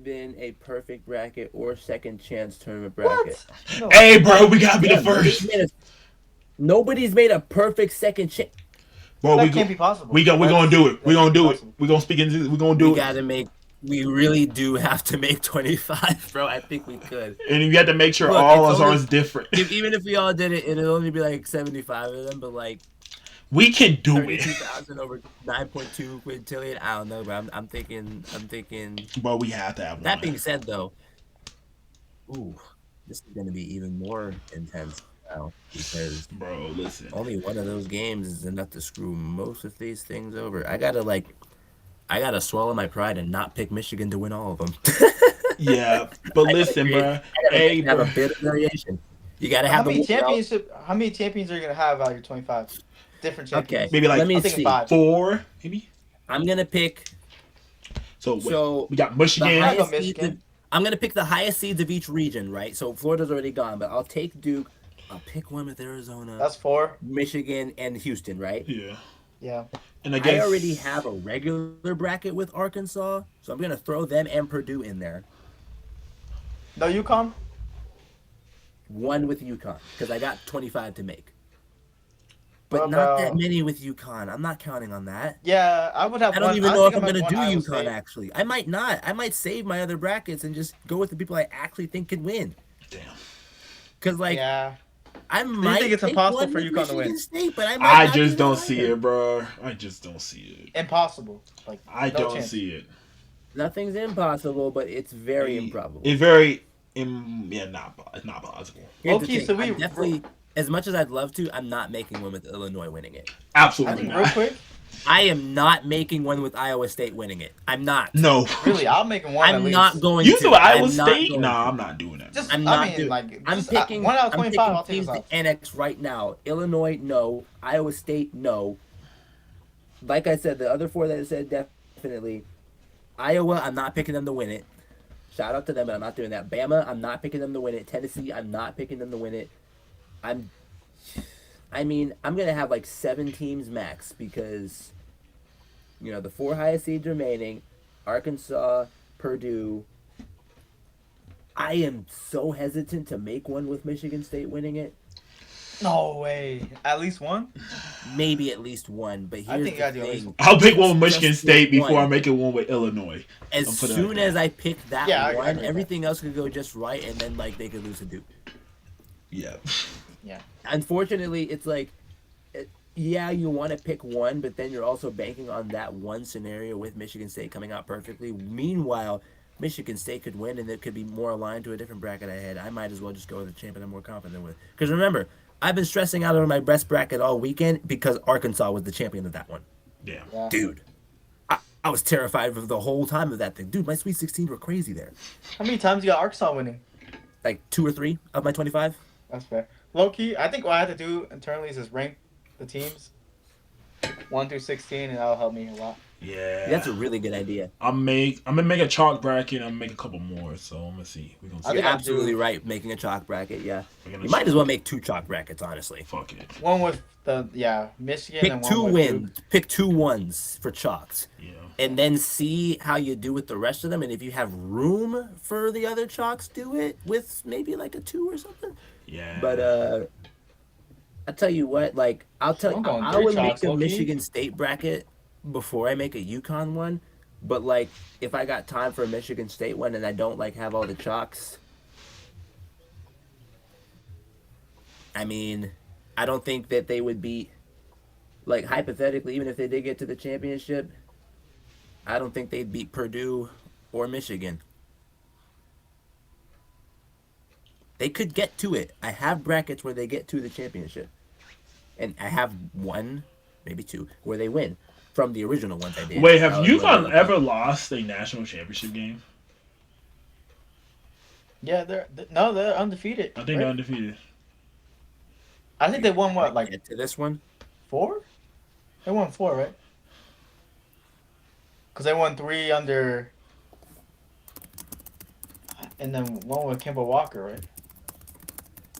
been a perfect bracket or second chance tournament bracket. What? No. Hey, bro, we gotta be Yeah, the first. nobody's made a perfect second chance. Bro, That can't be possible. we're gonna do it. We're That gonna can't be do it. possible. We're gonna speak into. We're gonna We do it. gotta make. We really do have to make 25, bro. I think we could. And you have to make sure Look, all it's of only- ours different. Even if we all did it, it'll only be like 75 of them, but like We can do 32,000 over 9.2 quintillion. I don't know, bro. I'm thinking. it. But we have to have That one. being said, though, ooh, this is gonna be even more intense now because Bro, listen. only one of those games is enough to screw most of these things over. I gotta swallow my pride and not pick Michigan to win all of them. Yeah, but listen, bro. Hey, have bro. a bit of variation. You gotta How have many the How many champions are you gonna have out of your 25? Different champions. Okay, Maybe like let me I'm thinking see. 5. 4, maybe. I'm gonna pick. So wait, So we got the Michigan. high- highest Michigan. seeds. I'm gonna pick the highest seeds of each region, right? So Florida's already gone, but I'll take Duke. I'll pick one with Arizona, That's 4. Michigan, and Houston, right? Yeah, Yeah. and I guess I already have a regular bracket with Arkansas, so I'm gonna throw them and Purdue in there. No UConn? One with UConn because I got 25 to make, but What not that about- many with UConn. I'm not counting on that. Yeah, I would have I don't one. even know if think I'm I might gonna do want Iowa UConn. State. Actually, I might not. I might save my other brackets and just go with the people I actually think can win. damn. Because like Yeah. I might think it's take impossible one for with UConn to win? Michigan State, but I might I not just do don't that see either. it, bro. I just don't see it. Impossible. Like I no don't chance. see it. Nothing's impossible, but it's very improbable. It's very, it's not possible. Here's the Okay, thing, so we- I'm definitely, as much as I'd love to, I'm not making one with Illinois winning it. I Absolutely think real not. quick. I am not making one with Iowa State winning it. I'm not. No. Really, I'm making one at I'm least. not going You to. do Iowa I'm not State? going Nah, to. I'm not doing that. Just I'm I not mean, doing. like I'm just, picking. 1 out of I'm 25. picking I'll take teams this to off. annex right now. Illinois, no. Iowa State, no. Like I said, the other four that I said definitely. Iowa, I'm not picking them to win it. Shout out to them, but I'm not doing that. Bama, I'm not picking them to win it. Tennessee, I'm not picking them to win it. I mean, I'm gonna have like 7 teams max because, you know, the 4 highest seeds remaining, Arkansas, Purdue. I am so hesitant to make one with Michigan State winning it. No way. At least one. Maybe at least one, but I here's think the I do at least thing. I'll pick one with Just Michigan State before one. I make it one with Illinois. As I'll put it soon like as that. I pick that Yeah, I one, agree with everything else could go just right, and then like they could lose to Duke. Yeah. Yeah. Unfortunately, it's like, yeah, you want to pick one, but then you're also banking on that one scenario with Michigan State coming out perfectly. Meanwhile, Michigan State could win, and it could be more aligned to a different bracket I had. I might as well just go with the champion I'm more confident with. Because remember, I've been stressing out over my best bracket all weekend because Arkansas was the champion of that one. Yeah. Yeah. Dude, I was terrified of the whole time of that thing. Dude, my Sweet 16 were crazy there. How many times you got Arkansas winning? Like 2 or 3 of my 25. That's fair. Low key, I think what I have to do internally is just rank the teams 1 through 16, and that'll help me a lot. Yeah. That's a really good idea. I'm gonna make a chalk bracket. I'm gonna make a couple more. So I'm gonna see. We're gonna I see. think You're I'll absolutely do- right, making a chalk bracket, yeah. We're gonna You might see. as well make 2 chalk brackets, honestly. Fuck it. One with Michigan Pick and 2 one with Duke. wins, pick 2 ones for chalks, Yeah. and then see how you do with the rest of them. And if you have room for the other chalks, do it with maybe like a 2 or something. Yeah. But I tell you what, like I'm going I 3 would chalks, make a low-key. Michigan State bracket before I make a UConn one. But like, if I got time for a Michigan State one and I don't like have all the chalks, I mean, I don't think that they would beat. Like hypothetically, even if they did get to the championship, I don't think they'd beat Purdue or Michigan. They could get to it. I have brackets where they get to the championship. And I have 1, maybe 2, where they win from the original ones I did. Wait, have was UConn one- ever lost a national championship game? Yeah, they're undefeated. I think right? they're undefeated. I think they won what, like Get to this one? 4? They won 4, right? Because they won 3 under, and then one with Kimball Walker, right?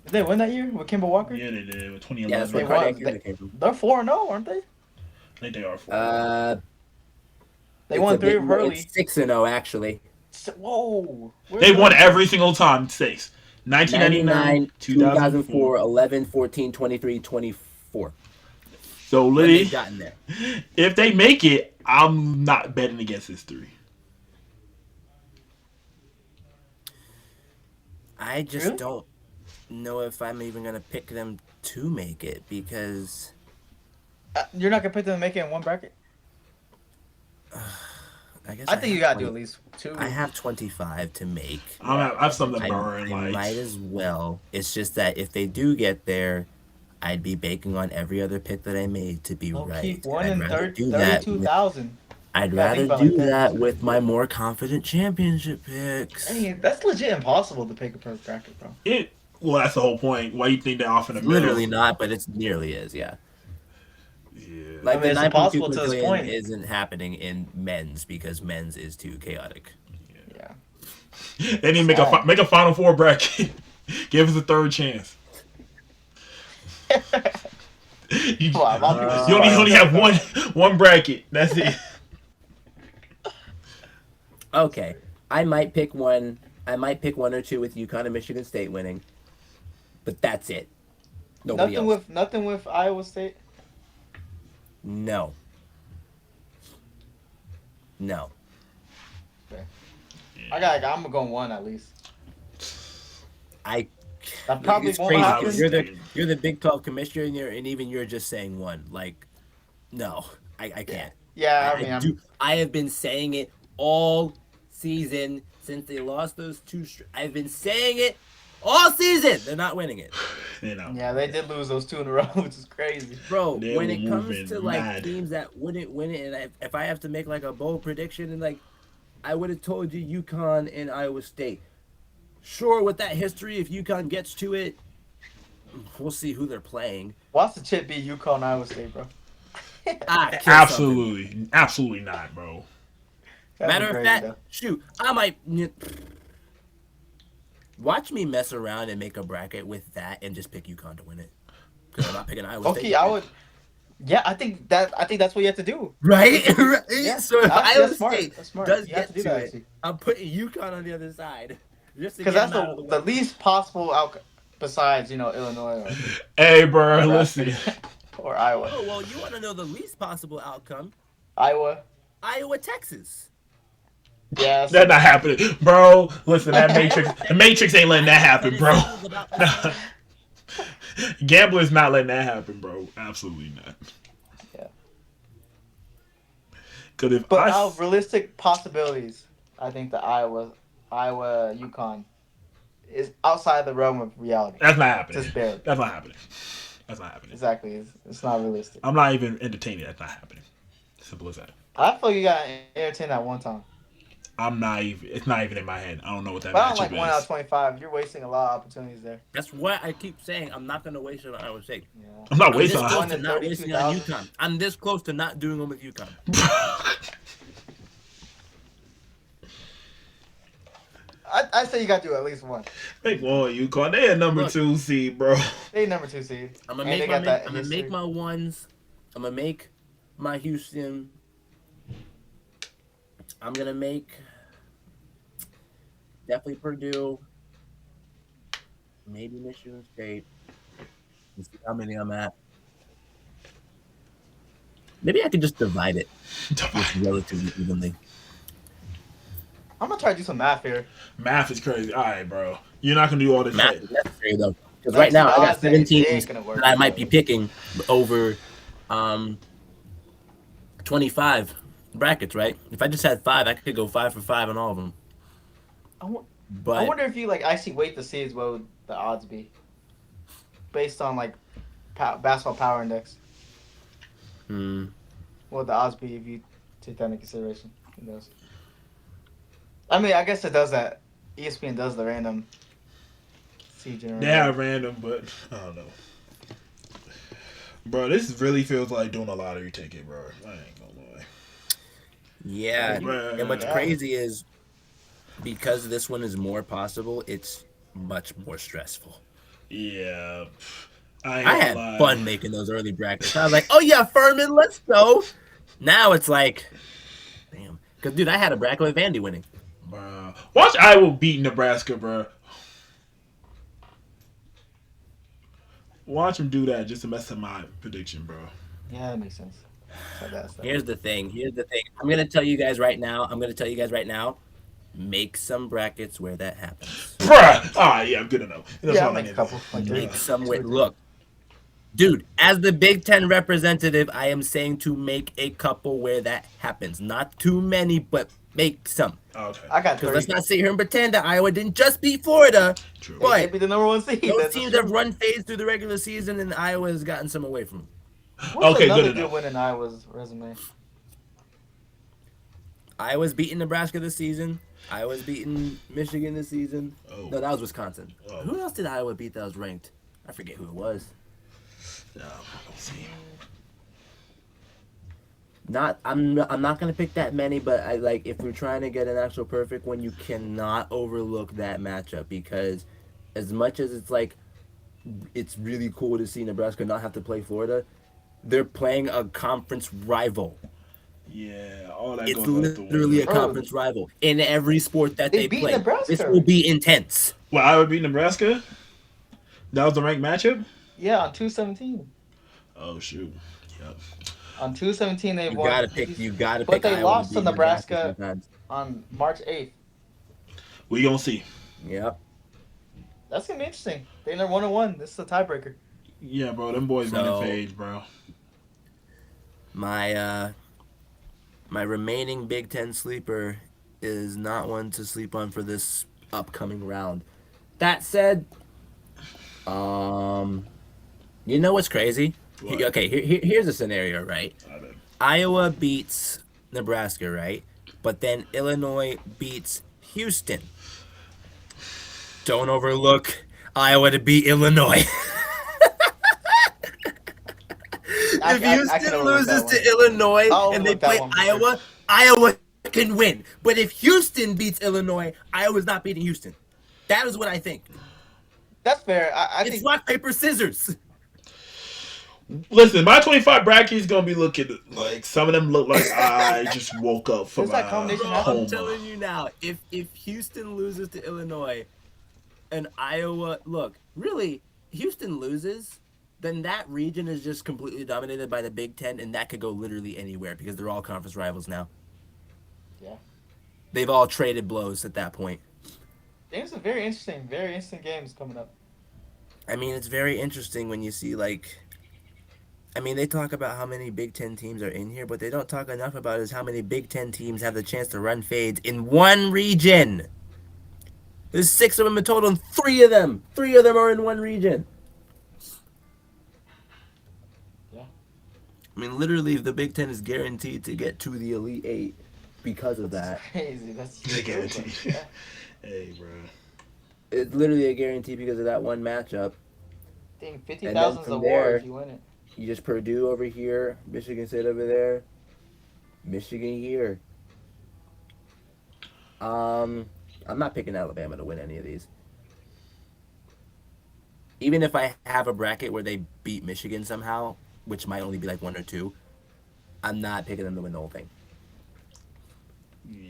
Did they win that year with Kimball Walker? Yeah, they did with Yeah, that's 2011. where They cardiac won. arrhythmia came from. They're 4-0, aren't they? I think they are 4. They won 3 of Hurley. It's 6-0 actually. Whoa. They won every single time. 6. 1999, 2004, 2004. 11, 14, 23, 24. So When literally, they've gotten there. if they make it, I'm not betting against this 3. I just Really? don't know if I'm even gonna pick them to make it because You're not gonna pick them to make it in one bracket. I guess I think you have gotta do 20 at least 2. I have 25 to make. I have something I burn. Like might as well. It's just that if they do get there, I'd be banking on every other pick that I made to be right. Keep 1 I'd in rather do that. 32,000. I'd Yeah, I think rather about do like that. that with my more confident championship picks. I mean, that's legit impossible to pick a perfect bracket, bro. well, that's the whole point. Why you think they're off in the It's middle? literally not, but it nearly is. Yeah. Yeah. Like I mean, the it's 9.2 impossible to this quintillion point. isn't happening in men's because men's is too chaotic. Yeah. They need to make a Final Four bracket. Give us a third chance. You, Wow, a lot of people you only smart. have one bracket. That's it. Okay, I might pick one. I might pick 1 or 2 with UConn and Michigan State winning, but that's it. Nobody else. Nothing with Iowa State. No. No. I'm going 1 at least. That probably It's won't crazy happen. 'cause you're the Big 12 commissioner and even you're just saying 1. Like, no, I can't. Yeah, I mean, I have been saying it all season since they lost those 2. I've been saying it all season. They're not winning it, yeah, they did lose those 2 in a row, which is crazy. bro. They when were it comes moving to like mad. teams that wouldn't win it, and if I have to make like a bold prediction, and like I would have told you UConn and Iowa State. Sure, with that history, if UConn gets to it, we'll see who they're playing. Watch the chip beat UConn Iowa State, bro. Kill something. Absolutely not, bro. That'd Matter be of crazy, fact, though. shoot, I might watch me mess around and make a bracket with that and just pick UConn to win it. Because I'm not picking Iowa State. Okay, I would. Yeah, I think that's what you have to do. Right? Right? Yeah, So if that's Iowa smart. State That's smart. does You have get to do to that, it, actually. I'm putting UConn on the other side. Because that's the least possible outcome besides, Illinois Hey, bro, listen. or Iowa. Oh, well, you want to know the least possible outcome? Iowa. Iowa, Texas. Yeah. That's not happening, bro. Listen, the Matrix ain't letting that happen, bro. Tennessee's about the same. Gambler's not letting that happen, bro. Absolutely not. Yeah. Because if But out of realistic possibilities, I think the Iowa UConn is outside the realm of reality. that's not happening. Just barely. That's not happening. That's not happening. Exactly. It's not realistic. I'm not even entertaining. That's not happening. Simple as that. I feel you got to entertain that one time. I'm not even. It's not even in my head. I don't know what that But I don't matchup like is. 1 out of 25. You're wasting a lot of opportunities there. That's what I keep saying. I'm not going to waste it on Iowa State. Yeah. I'm not I'm wasting. this on close to not wasting it on 32,000. UConn. I'm this close to not doing one with UConn. I say you got to do at least 1. Make one, UConn. They a number Look. 2 seed, bro. They number 2 seed. I'm gonna And make they got that I'm gonna history. make my ones. I'm gonna make my Houston. I'm gonna make definitely Purdue. Maybe Michigan State. Let's see how many I'm at. Maybe I could just divide it just relatively evenly. I'm gonna try to do some math here. Math is crazy. All right, bro. You're not gonna do all this Math shit. is necessary though, because right now I got Odds ain't 17 gonna work. that I might be picking over 25 brackets. Right? If I just had 5, I could go 5 for 5 on all of them. I But wonder if you actually weight the seeds, what would the odds be? Based on basketball power index. What would the odds be if you take that into consideration? Who knows? I mean, I guess it does that. ESPN does the random seed generator. They are random, but I don't know. Bro, this really feels like doing a lottery ticket, bro. I ain't gonna lie. Yeah, and what's Yeah. crazy is because this one is more possible, it's much more stressful. Yeah. I ain't I gonna had lie. fun making those early brackets. I was like, oh yeah, Furman, let's go. Now it's like, damn. Because, dude, I had a bracket with Vandy winning. Bruh. Watch Iowa beat Nebraska, bruh. Watch him do that just to mess up my prediction, bro. Yeah, that makes sense. So that's that. Here's the thing. Here's the thing. I'm going to tell you guys right now. Make some brackets where that happens. Bruh! Ah, yeah, I'm good enough. That's Yeah, I'll all I make a need. couple. Like three. Make some Two way. or three. Look, dude, as the Big Ten representative, I am saying to make a couple where that happens. Not too many, but make some. Okay. I got Because 3. let's not sit here and pretend that Iowa didn't just beat Florida. True. They But might be the number 1 seed. those That's teams true. have run phase through the regular season, and Iowa has gotten some away from them. What's Okay, another good good enough. win in Iowa's resume? Iowa's beating Nebraska this season. Iowa's beating Michigan this season. Oh. No, that was Wisconsin. Oh. Who else did Iowa beat that was ranked? I forget who it was. Let's see. I'm not gonna pick that many, but I like if we're trying to get an actual perfect one, you cannot overlook that matchup because as much as it's like it's really cool to see Nebraska not have to play Florida, they're playing a conference rival. Yeah, all that It's goes out the literally a window. conference rival in every sport that They they beat play. Nebraska This will already. be intense. Well, Iowa beat Nebraska? That was the ranked matchup? Yeah, on 217. Oh, shoot. Yep. On 217, they You won. gotta pick. You gotta But pick. they Iowa lost to beat Nebraska sometimes. on March 8th. We gonna see. Yep. That's gonna be interesting. They're 1-1. This is a tiebreaker. Yeah, bro, them boys So- running phase, bro. My remaining Big Ten sleeper is not one to sleep on for this upcoming round. That said, you know what's crazy? What? Okay, here's a scenario, right? Iowa beats Nebraska, right? But then Illinois beats Houston. Don't overlook Iowa to beat Illinois. I If can Houston overlook loses that to one. Illinois I'll and they overlook that play one for sure. Iowa can win. But if Houston beats Illinois, Iowa's not beating Houston. That is what I think. That's fair. I It's think rock, paper, scissors. Listen, my 25 bracket is gonna be looking like some of them look like I just woke up from Does that a combination Bro, happen? I'm coma. telling you now, if Houston loses to Illinois and Iowa, look, really, Houston loses, then that region is just completely dominated by the Big Ten, and that could go literally anywhere because they're all conference rivals now. Yeah. They've all traded blows at that point. Games are very interesting games coming up. I mean, it's very interesting when you see, like, I mean, they talk about how many Big Ten teams are in here, but they don't talk enough about is how many Big Ten teams have the chance to run fades in one region. There's 6 of them in total, and 3 of them are in one region. Yeah. I mean, literally, the Big Ten is guaranteed to get to the Elite 8 because of that. Crazy. That's They true, but guarantee. yeah. Hey, bro. It's literally a guarantee because of that one matchup. Dang, And 50,000 then is from a war there- if you win it. You just Purdue over here, Michigan State over there, Michigan here. I'm not picking Alabama to win any of these. Even if I have a bracket where they beat Michigan somehow, which might only be like 1 or 2, I'm not picking them to win the whole thing. Yeah.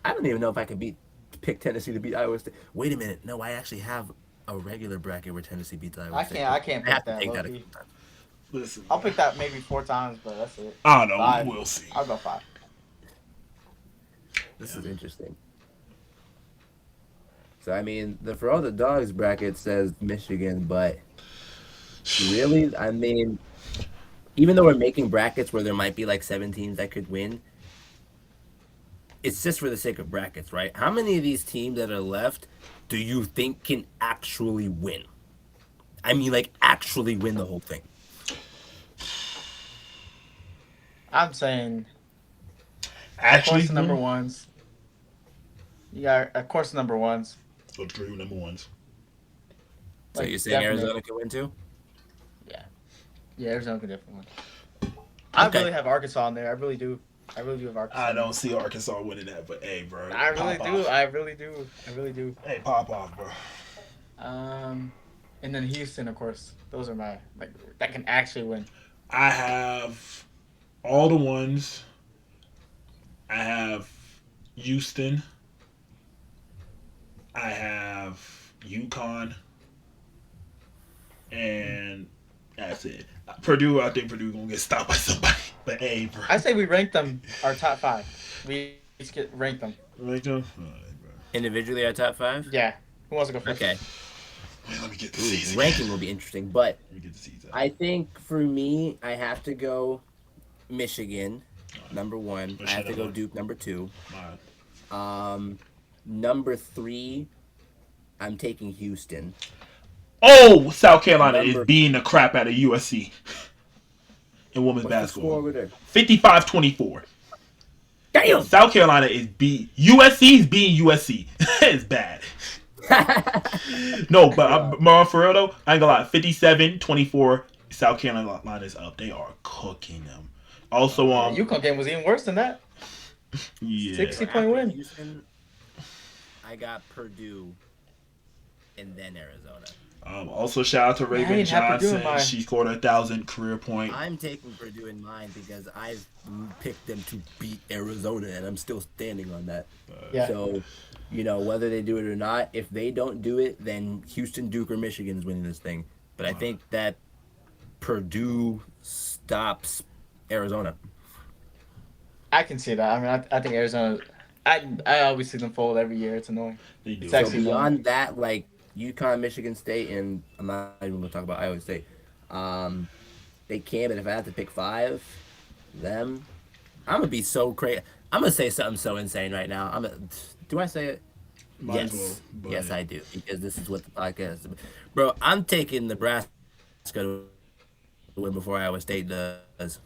I don't even know if I could pick Tennessee to beat Iowa State. Wait a minute, no, I actually have a regular bracket where Tennessee beats Iowa State. I can't I have pick to take that. that a Low-key. couple times. Listen. I'll pick that maybe 4 times, but that's it. I don't know. 5. We'll see. I'll go 5. This is interesting. So I mean, for all the dogs bracket says Michigan, but really, I mean, even though we're making brackets where there might be like 7 teams that could win, it's just for the sake of brackets, right? How many of these teams that are left do you think can actually win? I mean, like actually win the whole thing. I'm saying, of Actually, course, the number ones. Yeah, of course, the number ones. So 3 number ones. So Like, you're saying definite. Arizona can win too? Yeah, Arizona can definitely win. I Okay. really have Arkansas in there. I really do. I really do have Arkansas. I don't see Arkansas winning that, but hey, bro. I really pop do. off. I really do. I really do. Hey, pop off, bro. And then Houston, of course. Those are my that can actually win. I have all the ones. I have Houston. I have UConn. And that's it. Purdue, I think Purdue gonna get stopped by somebody. But hey, bro. I say we rank them our top 5. We each get rank them. Rank them? All right, bro. Individually, our top 5. Yeah. Who wants to go first? Okay. Man, let me get the Ooh, season. ranking will be interesting, but Let me get the season. I think for me, I have to go Michigan, number 1. I have to go Duke, number 2. Number 3, I'm taking Houston. Oh, South Carolina is beating the crap out of USC in women's What's the basketball. score over there? 55-24. Damn! South Carolina is beat. USC is beating USC. It's bad. No, but for real though, I ain't gonna lie. 57-24. South Carolina is up. They are cooking them. Also, The UConn game was even worse than that. yeah. 60-point win. Houston, I got Purdue, and then Arizona. Also, shout out to I Raven ain't have Purdue in Johnson. my- She scored 1,000 career point. I'm taking Purdue in mind because I've picked them to beat Arizona, and I'm still standing on that. Yeah. So, whether they do it or not, if they don't do it, then Houston, Duke, or Michigan is winning this thing. But I think that Purdue stops Arizona. I can see that. I mean, I think Arizona. I always see them fold every year. It's annoying. They do. It's So actually beyond that, like UConn, Michigan State, and I'm not even going to talk about Iowa State. They can, but if I have to pick 5, them, I'm gonna be so crazy. I'm gonna say something so insane right now. Do I say it? Might as Yes. well, but- Yes, I do, because this is what the podcast is. Bro, I'm taking Nebraska to win before Iowa State does.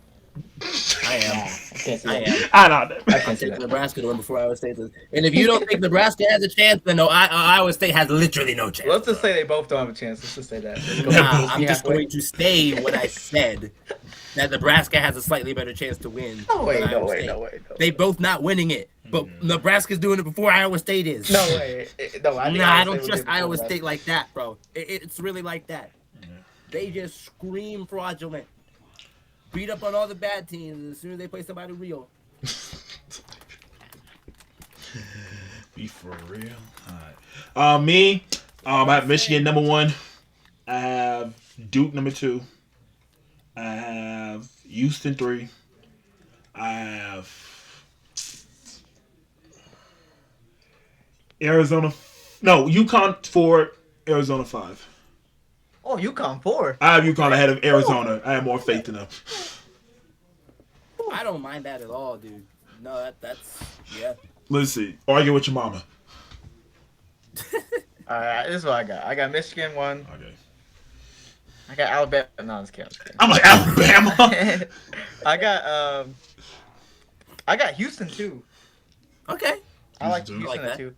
I am. I can't see I that. am. I know that. I I'm can't see taking that. Nebraska to win before Iowa State does. And if you don't think Nebraska has a chance, then no, Iowa State has literally no chance. Let's just say they both don't have a chance. Let's just say that. Nah, I'm just halfway. going to say what I said. That Nebraska has a slightly better chance to win. No way, than no Iowa way, State. no way, no They both not winning it, but Nebraska's doing it before Iowa State is. No way. No, I think Nah, I Iowa don't State will trust do it Iowa before State like that, bro. It's really like that. They just scream fraudulent. Beat up on all the bad teams as soon as they play somebody real. Be for real. All right. Me, I have Michigan number 1. I have Duke number 2. I have Houston 3. I have Arizona. No, UConn 4. Arizona 5. Oh, UConn 4. I have UConn ahead of Arizona. I have more faith in them. I don't mind that at all, dude. No, that's yeah. Listen, argue with your mama. All right, this is what I got. I got Michigan 1. Okay. I got Alabama. No, I'm just kidding. I'm like Alabama. I got Houston 2. Okay. I like Houston Houston two. at 2.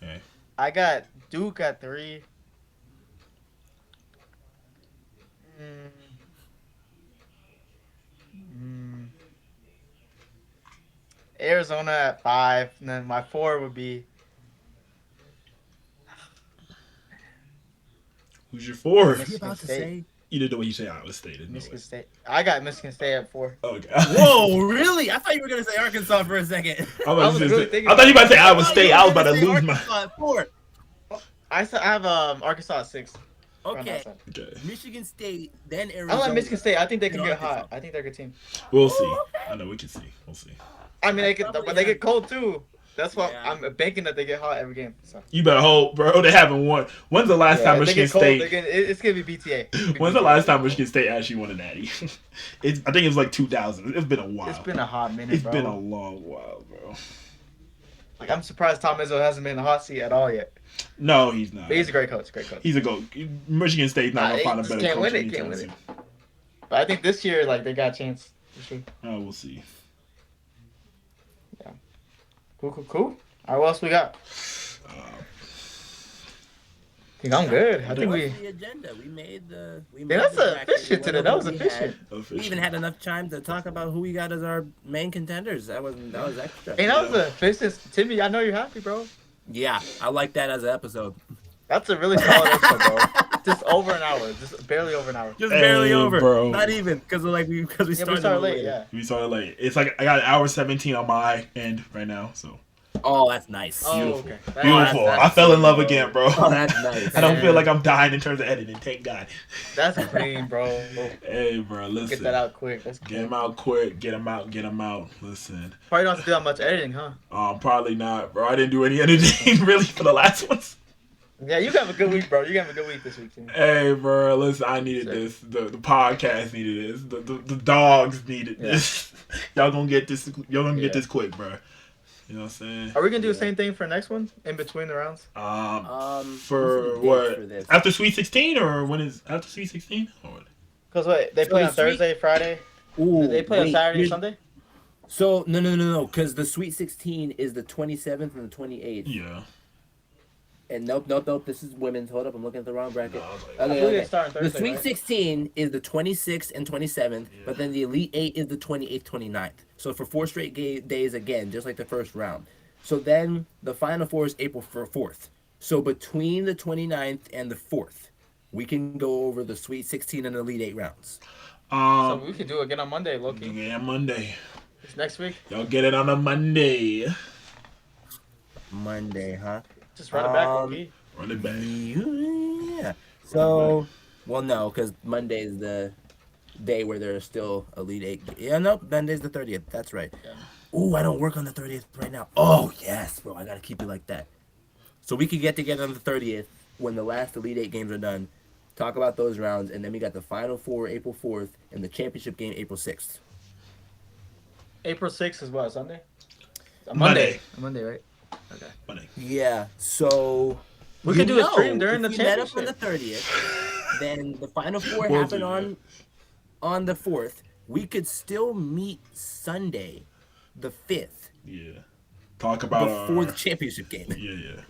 Okay. I got Duke at 3. Arizona at 5, and then my 4 would be Who's your 4? What are you Michigan about to State. say? You didn't know what you say. Iowa State. Didn't know Michigan it. State. I got Michigan State at 4. Okay. Whoa, really? I thought you were gonna say Arkansas for a second. I was really thinking thought you were about to say Iowa thought State. you were I was about gonna to say lose my. Arkansas at 4. I have Arkansas at 6. Okay. Okay. Michigan State, then Arizona. I like Michigan State. I think they can Then get Arkansas. hot. I think they're a good team. We'll see. I know we can see. We'll see. I mean, they get, Probably but they have- get cold too. That's why Yeah. I'm banking that they get hot every game. So. You better hope, bro. They haven't won. When's the last time if they Michigan get cold, State? it's gonna be BTA. It's gonna be When's the BTA. last time Michigan State actually won a natty? I think it was like 2000. It's been a while. It's been a hot minute, It's bro. been a long while, bro. Like, I'm surprised Tom Izzo hasn't been in the hot seat at all yet. No, he's not. But he's a great coach. Great coach. He's a go. Michigan State's not gonna They find a just better can't coach win it, anytime can't win soon. But I think this year, like, they got a chance. For sure. Oh, we'll see. Cool. All right, what else we got? think I'm good. I think What's we. the agenda? We made the that's the bracket. efficient We today. went That over was what we efficient. had. We even had enough time to talk about who we got as our main contenders. That was extra. Hey, that was efficient. Timmy, I know you're happy, bro. Yeah, I like that as an episode. That's a really solid episode, bro. Just over an hour. Just barely over an hour. Just barely over, bro. Not even because we Yeah, we started, started late. Yeah. We started late. It's like I got an hour 17 on my end right now. So Oh, that's nice. Oh, beautiful, okay. beautiful. That's I fell in love bro. again, bro. Oh, that's nice. I don't feel Man. like I'm dying in terms of editing. Thank God. That's clean, bro. Hey, bro, listen. Get that out quick. That's Get him out quick. Get him out. Get him out. Listen. Probably don't have to do that much editing, huh? Probably not, bro. I didn't do any editing really for the last ones. Yeah, you have a good week, bro. You have a good week this week, too. Hey, bro, listen. I needed this. The podcast needed this. The dogs needed this. Y'all gonna get this. Y'all gonna get this quick, bro. You know what I'm saying? Are we gonna do the same thing for next one in between the rounds? For what? After Sweet 16 or when is after Sweet 16? Because wait, they play on Sweet- Thursday, Friday. Ooh, They play on wait, Saturday, here's- Sunday. So no, because the Sweet 16 is the 27th and the 28th. Yeah. And nope. This is women's. Hold up, I'm looking at the wrong bracket. I believe they start on The Thursday, Sweet right? 16 is the 26th and 27th, but then the Elite 8 is the 28th, 29th. So for 4 straight days again, just like the first round. So then the Final Four is April 4th. So between the 29th and the 4th, we can go over the Sweet 16 and Elite 8 rounds. So we could do it again on Monday, Loki. Yeah, Monday. It's next week. Y'all get it on a Monday. Monday, huh? Just run it back, Loki. Run it back. Yeah. So, well, no, because Monday is the day where there's still Elite 8. Yeah, nope, Monday's the 30th. That's right. Yeah. Ooh, I don't work on the 30th right now. Oh, yes, bro. I got to keep it like that. So we could get together on the 30th when the last Elite 8 games are done, talk about those rounds, and then we got the Final Four April 4th and the championship game April 6th. April 6th is what, Sunday? A Monday. A Monday, right? Okay. Monday. Yeah, so... We could do a stream during if the we met up on championship. the 30th, then the Final Four We'll happen do on the 4th. We could still meet Sunday, the 5th, Yeah. Talk about before the championship game. Yeah.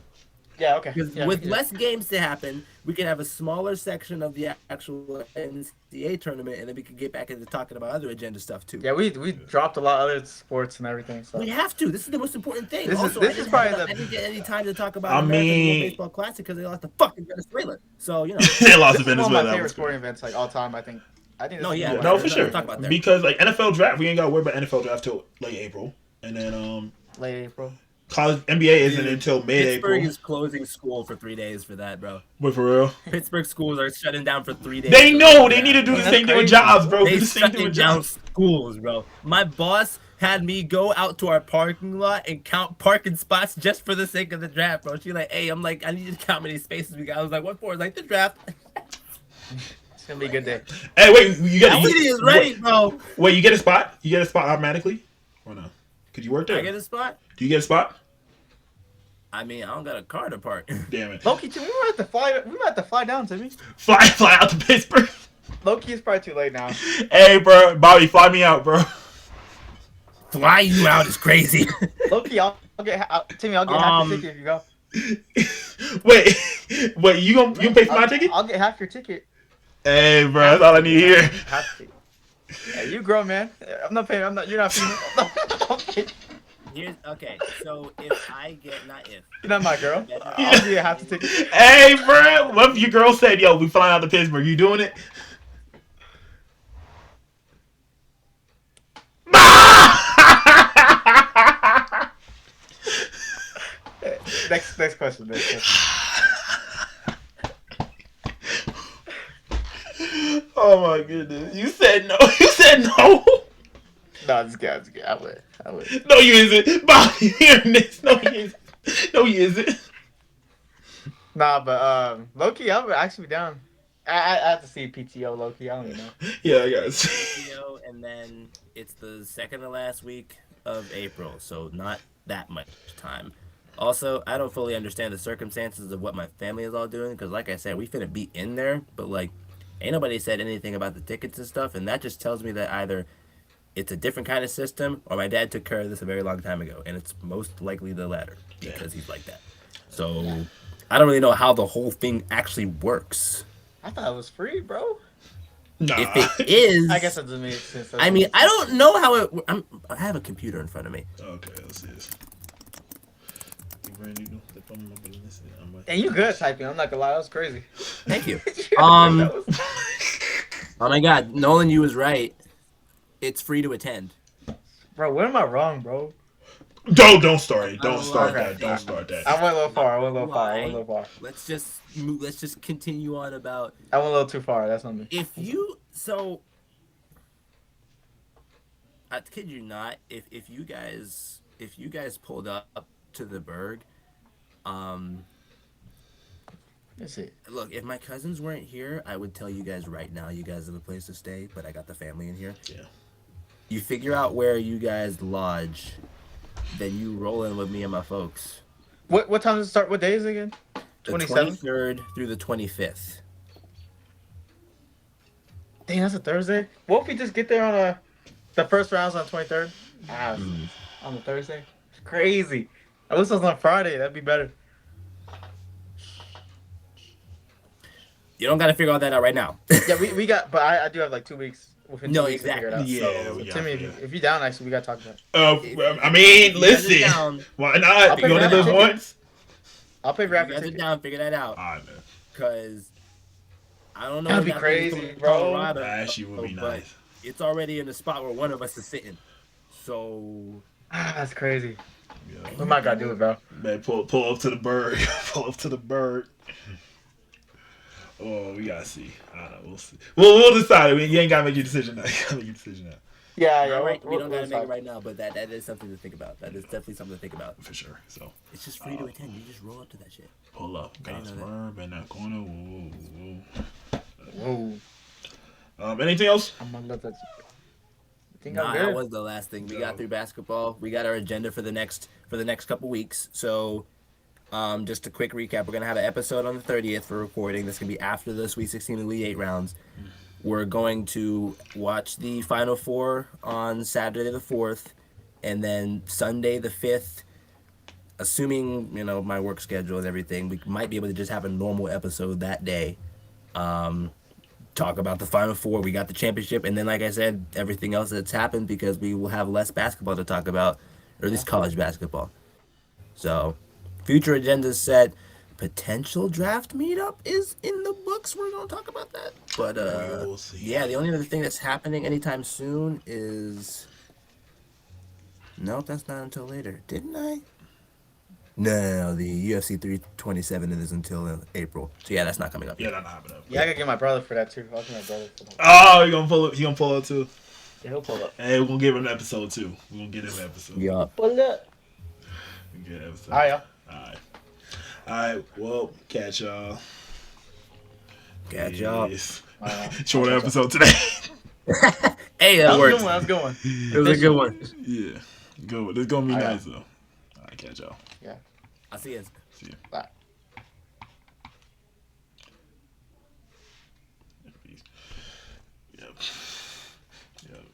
Yeah, okay. Because Yeah, with yeah. less games to happen, we can have a smaller section of the actual NCAA tournament, and then we can get back into talking about other agenda stuff too. Yeah, we dropped a lot of other sports and everything. So We have to. This is the most important thing. This is- Also, this I is didn't probably have- the- I didn't get any time to talk about I American mean- World Baseball Classic because they lost to fucking Venezuela. So you know. They lost this to is one of Venezuela. my favorite sporting events, like all time. I think. No, this is yeah, one of my No, There's for favorite sure. nothing to talk about there. Because like NFL draft, we ain't got to worry about NFL draft till late April, and then late April. college NBA isn't Dude, until Pittsburgh mid-April. is closing school for 3 days for that, bro. But for real, Pittsburgh schools are shutting down for 3 days. they know they need to do the That's same thing with crazy. jobs, bro. They Do the same thing shutting with down jobs. schools, bro. My boss had me go out to our parking lot and count parking spots just for the sake of the draft, bro. She like, hey, I'm like, I need you to count how many spaces we got. I was like, what for? It's like the draft. It's gonna be a good day. Hey, wait, you get That city is ready, bro. Wait, you get a spot? You get a spot automatically, or no? Could you work there? I get a spot. Do you get a spot? I mean, I don't got a car to park. Damn it! Loki, we might have to fly. We might have to fly down, Timmy. Fly out to Pittsburgh. Loki is probably too late now. Hey, bro, Bobby, fly me out, bro. Fly you out is crazy. Loki, I'll get Timmy. I'll get half your ticket if you go. wait, you gonna pay for my ticket? I'll get half your ticket. Hey, bro, that's all I need here. Half ticket. Yeah, you grow, man. I'm not paying. I'm not. You're not paying. Okay, so if I get, not if. You're not my girl. I'll give you half the ticket. Hey, bro, what if your girl said, "Yo, we flying out to Pittsburgh"? You doing it? Next question. Next question. Oh my goodness! You said no. You said no. No, this guy. I would. No, you isn't. Bobby, you hearing this? No, he isn't. No, he isn't. Nah, but Loki, I would actually be down. I have to see PTO Loki. I don't even know. Yeah, I guess. Video, and then it's the second to last week of April, so not that much time. Also, I don't fully understand the circumstances of what my family is all doing, because like I said, we finna be in there, but like, ain't nobody said anything about the tickets and stuff, and that just tells me that either it's a different kind of system, or my dad took care of this a very long time ago, and it's most likely the latter, because he's like that. So, I don't really know how the whole thing actually works. I thought it was free, bro. Nah. If it is, I guess that doesn't make sense. I mean, I don't know how it. I have a computer in front of me. Okay, let's see this. And you good at typing. I'm not gonna lie, that was crazy. Thank you. That was- Oh my God, Nolan, you was right. It's free to attend. Bro, when am I wrong, bro? Don't start it. Don't start Okay. that. Don't start that. I went a little far. Let's just continue on about. I went a little too far. That's on me. If you I kid you not, if you guys pulled up to the Berg, That's it. look, if my cousins weren't here, I would tell you guys right now, you guys have a place to stay, but I got the family in here. Yeah. You figure out where you guys lodge, then you roll in with me and my folks. What time does it start? What day is it again? The 27th? 23rd through the 25th. Dang, that's a Thursday. What if we just get there on the first round's on 23rd? On the Thursday? It's crazy. I wish it was on Friday. That'd be better. You don't got to figure all that out right now. Yeah, we got, but I do have like 2 weeks. Within 2 No, weeks to figure it out. exactly. Yeah, So, we got- Timmy, yeah. if you down, actually, we gotta talk about it. I mean, If you guys are listen. down, Why I'll not? pay You only for live that. once. I'll pay for you after guys are ticket. down, figure that out. Alright, man. Because I don't know. That'd when be that thing's crazy, coming to bro. Colorado, That actually would be but nice. it's already in the spot where one of us is sitting. So That's crazy. Yeah. We might gotta do it, bro. Man, pull up to the bird. Pull up to the bird. Oh, we gotta see. I don't know. We'll see. We'll decide. You ain't gotta make your decision now. You gotta make your decision now. Yeah, all right, we don't we'll gotta make it decide. right now, but that is something to think about. That is definitely something to think about. For sure. So It's just free to attend. You just roll up to that shit. pull up. I Got didn't know that. swerve in that corner. Whoa. Whoa. Anything else? I'm gonna let that. I think Nah, I'm that good. was the last thing. We No. got through basketball. We got our agenda for the next couple weeks. So, just a quick recap. We're gonna have an episode on the 30th for recording. That's gonna be after the Sweet 16 Elite 8 rounds. We're going to watch the Final Four on Saturday the 4th, and then Sunday the 5th. Assuming my work schedule and everything, we might be able to just have a normal episode that day. Talk about the Final Four. We got the championship, and then, like I said, everything else that's happened because we will have less basketball to talk about, or at least college basketball. So, future agendas set. Potential draft meetup is in the books. We're gonna talk about that. But We'll see. yeah, the only other thing that's happening anytime soon is. Nope, that's not until later. Didn't I? No, the UFC 327 is until April. So yeah, that's not coming up Yeah, yet. that's not happening. Yeah, I gotta get my brother for that too. I'll get my brother for that. Oh, you gonna pull up? He gonna pull up too? Yeah, he'll pull up. Hey, we're gonna give him an episode too. We're gonna get him an episode. Yup. Pull up. We get an episode. All right, y'all. Alright. Alright, well, catch y'all. Catch y'all. Yes. Wow. Short episode today. Hey, That that was a worked. good one. That was a good one. It was a good one. Yeah. Good one. It's gonna be Alright. nice though. Alright, catch y'all. I'll see you. See ya. Bye. Peace. Yep. Yep.